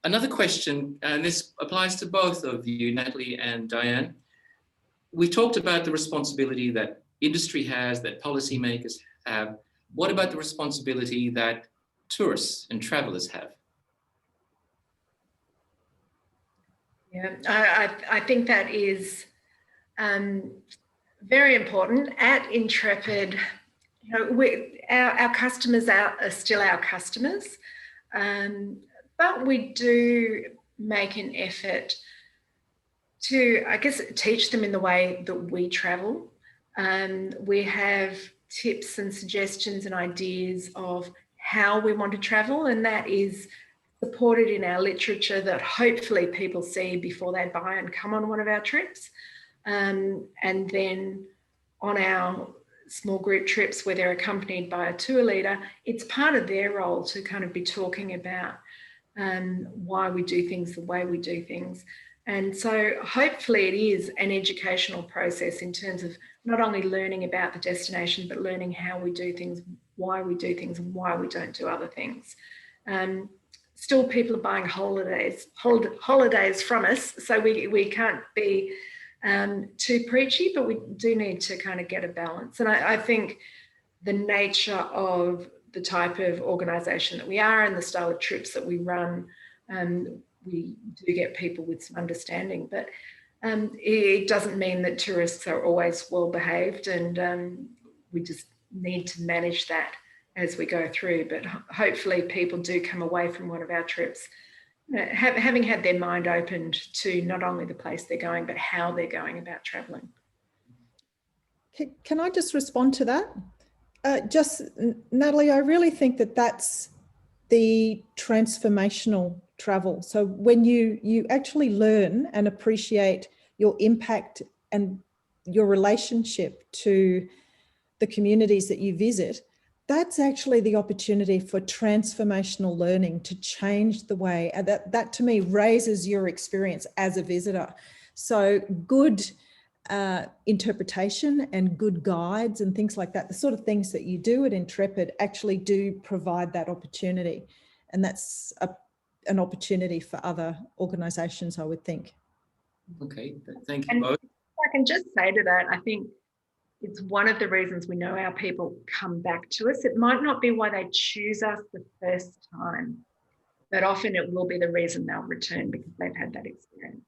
another question, and this applies to both of you, Natalie and Diane. We talked about the responsibility that industry has, that policymakers have. What about the responsibility that tourists and travelers have? Yeah, I think that is very important. At Intrepid, you know, our customers are still our customers, but we do make an effort to, I guess, teach them in the way that we travel. We have tips and suggestions and ideas of how we want to travel, and that is supported in our literature that hopefully people see before they buy and come on one of our trips. And then on our small group trips where they're accompanied by a tour leader, it's part of their role to kind of be talking about why we do things the way we do things. And so hopefully it is an educational process in terms of not only learning about the destination, but learning how we do things, why we do things, and why we don't do other things. Still, people are buying holidays from us, so we can't be too preachy, but we do need to kind of get a balance. And I think the nature of the type of organisation that we are and the style of trips that we run, we do get people with some understanding, but it doesn't mean that tourists are always well behaved, and we just need to manage that as we go through. But hopefully people do come away from one of our trips having had their mind opened to not only the place they're going, but how they're going about travelling. Can I just respond to that? Natalie, I really think that that's the transformational travel. So when you actually learn and appreciate your impact and your relationship to the communities that you visit, that's actually the opportunity for transformational learning to change the way, and that to me raises your experience as a visitor. So good interpretation and good guides and things like that, the sort of things that you do at Intrepid actually do provide that opportunity. And that's an opportunity for other organisations, I would think. Okay, thank you both. I can just say to that, I think it's one of the reasons we know our people come back to us. It might not be why they choose us the first time, but often it will be the reason they'll return because they've had that experience.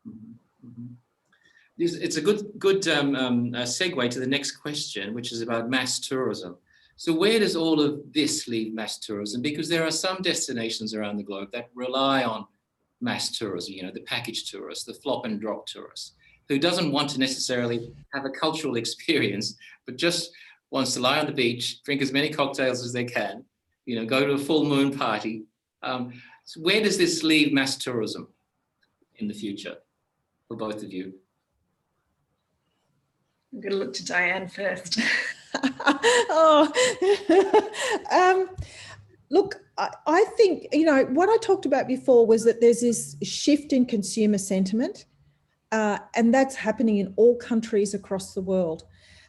Mm-hmm. Mm-hmm. It's a good segue to the next question, which is about mass tourism. So where does all of this leave mass tourism? Because there are some destinations around the globe that rely on mass tourism, you know, the package tourist, the flop and drop tourist, who doesn't want to necessarily have a cultural experience, but just wants to lie on the beach, drink as many cocktails as they can, you know, go to a full moon party. So where does this leave mass tourism in the future for both of you? I'm going to look to Diane first. Look, I think, you know, what I talked about before was that there's this shift in consumer sentiment, and that's happening in all countries across the world.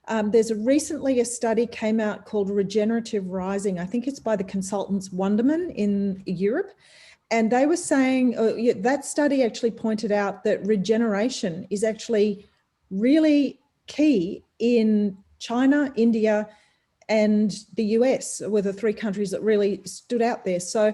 There's recently a study came out called Regenerative Rising. I think it's by the consultants Wunderman in Europe. And they were saying, that study actually pointed out that regeneration is actually really key in China, India, and the US were the three countries that really stood out there. So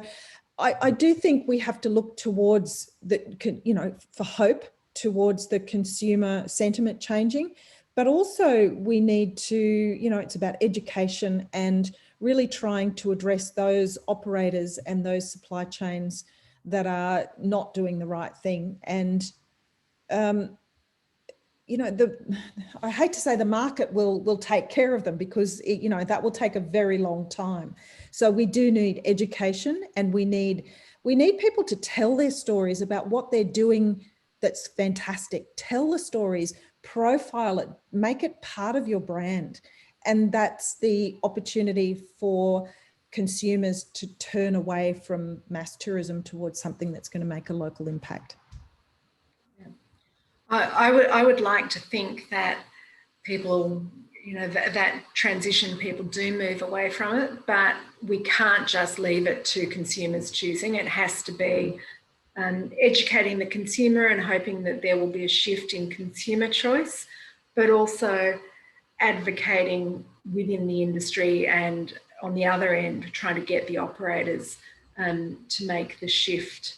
I do think we have to look towards for hope towards the consumer sentiment changing, but also we need to, it's about education and really trying to address those operators and those supply chains that are not doing the right thing. And I hate to say the market will take care of them because that will take a very long time. So we do need education, and we need people to tell their stories about what they're doing that's fantastic. Tell the stories, profile it, make it part of your brand. And that's the opportunity for consumers to turn away from mass tourism towards something that's going to make a local impact. Yeah. I would like to think that people, you know, that transition, people do move away from it, but we can't just leave it to consumers choosing. It has to be educating the consumer and hoping that there will be a shift in consumer choice, but also advocating within the industry and on the other end, trying to get the operators to make the shift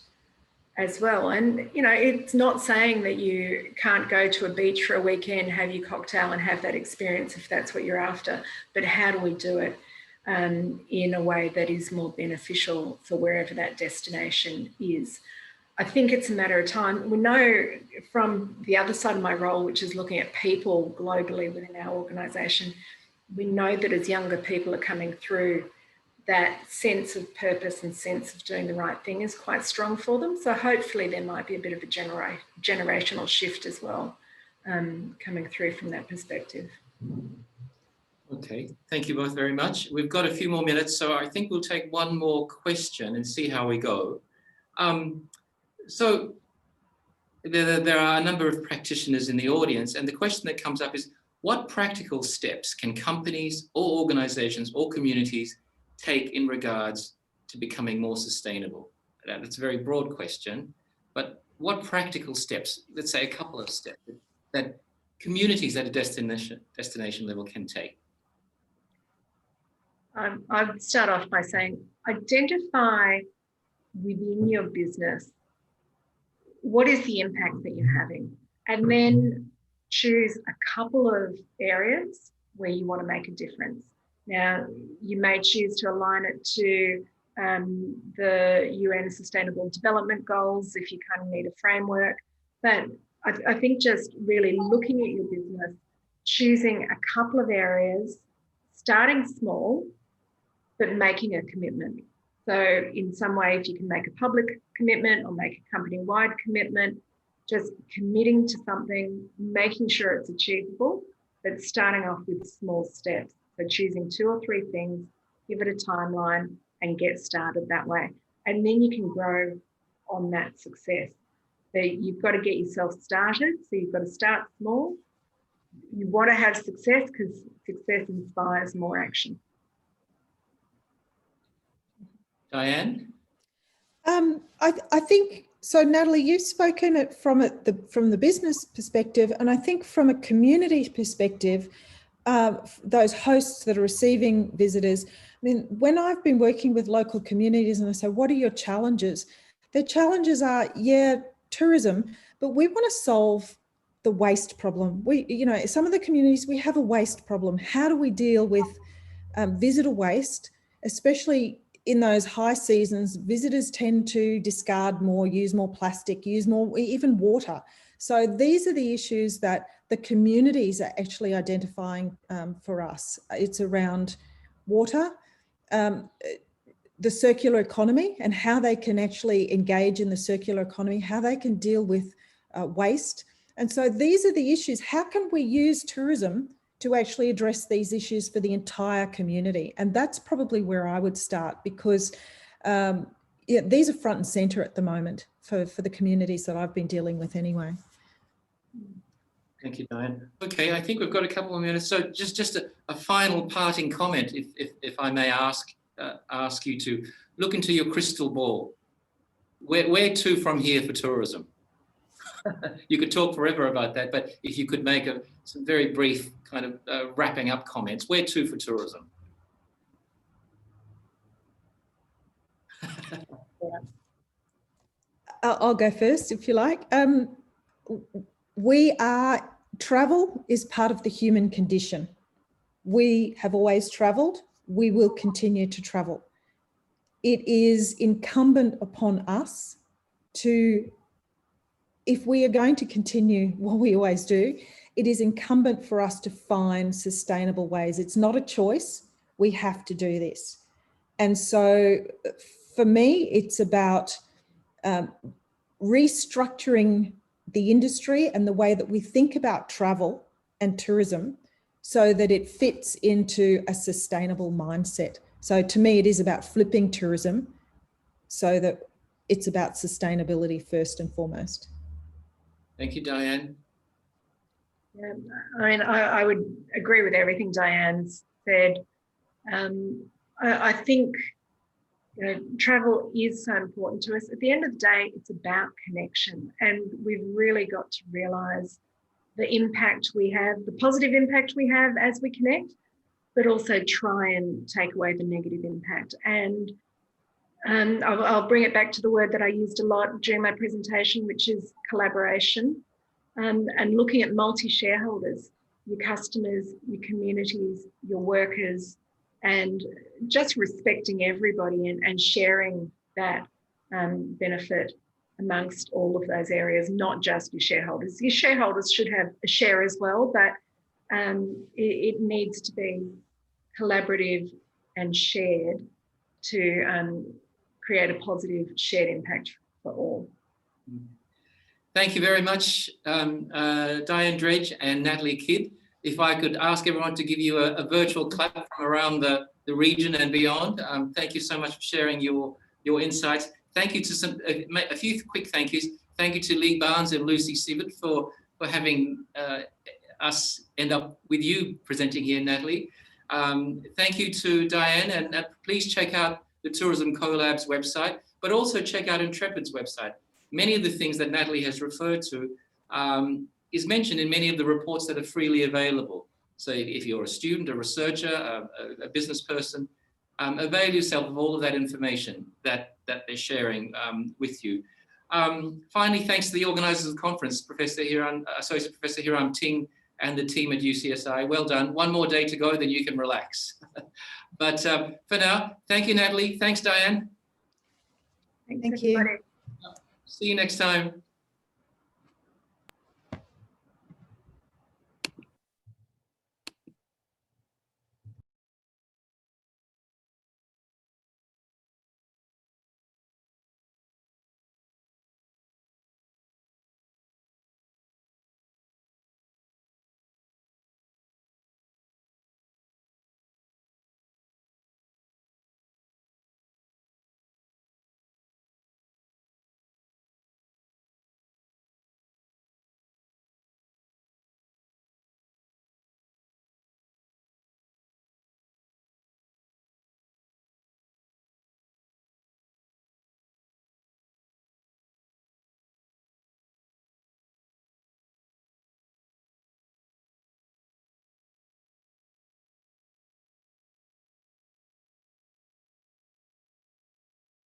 as well. And, you know, it's not saying that you can't go to a beach for a weekend, have your cocktail and have that experience if that's what you're after, but how do we do it in a way that is more beneficial for wherever that destination is? I think it's a matter of time. We know from the other side of my role, which is looking at people globally within our organisation, we know that as younger people are coming through, that sense of purpose and sense of doing the right thing is quite strong for them. So hopefully there might be a bit of a generational shift as well coming through from that perspective. Okay, thank you both very much. We've got a few more minutes, so I think we'll take one more question and see how we go. So there are a number of practitioners in the audience, and the question that comes up is, what practical steps can companies or organizations or communities take in regards to becoming more sustainable? That's a very broad question, but what practical steps, let's say a couple of steps, that communities at a destination level can take? I'd start off by saying, identify within your business what is the impact that you're having, and then choose a couple of areas where you want to make a difference. Now, you may choose to align it to the UN Sustainable Development Goals if you kind of need a framework, but I think just really looking at your business, choosing a couple of areas, starting small, but making a commitment. So in some way, if you can make a public commitment or make a company-wide commitment, just committing to something, making sure it's achievable, but starting off with small steps. So choosing 2 or 3 things, give it a timeline and get started that way. And then you can grow on that success. So you've got to get yourself started. So you've got to start small. You want to have success because success inspires more action. Diane? I think, so Natalie, you've spoken it from the business perspective, and I think from a community perspective, those hosts that are receiving visitors, I mean, when I've been working with local communities and I say, what are your challenges? Their challenges are, yeah, tourism, but we want to solve the waste problem. You know, some of the communities, we have a waste problem. How do we deal with visitor waste, especially in those high seasons? Visitors tend to discard more, use more plastic, use more, even water. So these are the issues that the communities are actually identifying for us. It's around water, the circular economy and how they can actually engage in the circular economy, how they can deal with waste. And so these are the issues. How can we use tourism to actually address these issues for the entire community? And that's probably where I would start, because yeah, these are front and center at the moment for the communities that I've been dealing with anyway. Thank you, Diane. Okay, I think we've got a couple of minutes. So just a final parting comment, if I may ask you to look into your crystal ball. Where to from here for tourism? You could talk forever about that, but if you could make some very brief kind of wrapping up comments, where to for tourism? I'll go first if you like. Travel is part of the human condition. We have always traveled. We will continue to travel. It is incumbent upon us to, if we are going to continue what we always do, it is incumbent for us to find sustainable ways. It's not a choice. We have to do this. And so for me, it's about restructuring the industry and the way that we think about travel and tourism so that it fits into a sustainable mindset. So to me, it is about flipping tourism so that it's about sustainability first and foremost. Thank you, Diane. Yeah, I mean, I would agree with everything Diane's said. I think, you know, travel is so important to us. At the end of the day, it's about connection, and we've really got to realise the impact we have, the positive impact we have as we connect, but also try and take away the negative impact. And I'll bring it back to the word that I used a lot during my presentation, which is collaboration, and looking at multi-shareholders, your customers, your communities, your workers, and just respecting everybody and sharing that benefit amongst all of those areas, not just your shareholders. Your shareholders should have a share as well, but it needs to be collaborative and shared to create a positive shared impact for all. Thank you very much, Diane Dredge and Natalie Kidd. If I could ask everyone to give you a virtual clap from around the region and beyond. Thank you so much for sharing your insights. Thank you to a few quick thank yous. Thank you to Lee Barnes and Lucy Sievert for having us end up with you presenting here, Natalie. Thank you to Diane, and please check out the Tourism Collab's website, but also check out Intrepid's website. Many of the things that Natalie has referred to is mentioned in many of the reports that are freely available. So if you're a student, a researcher, a business person, avail yourself of all of that information that they're sharing with you. Finally, thanks to the organisers of the conference, Associate Professor Hiram Ting and the team at UCSI. Well done. One more day to go, then you can relax. But for now, thank you, Natalie. Thanks, Diane. Thank you. See you next time.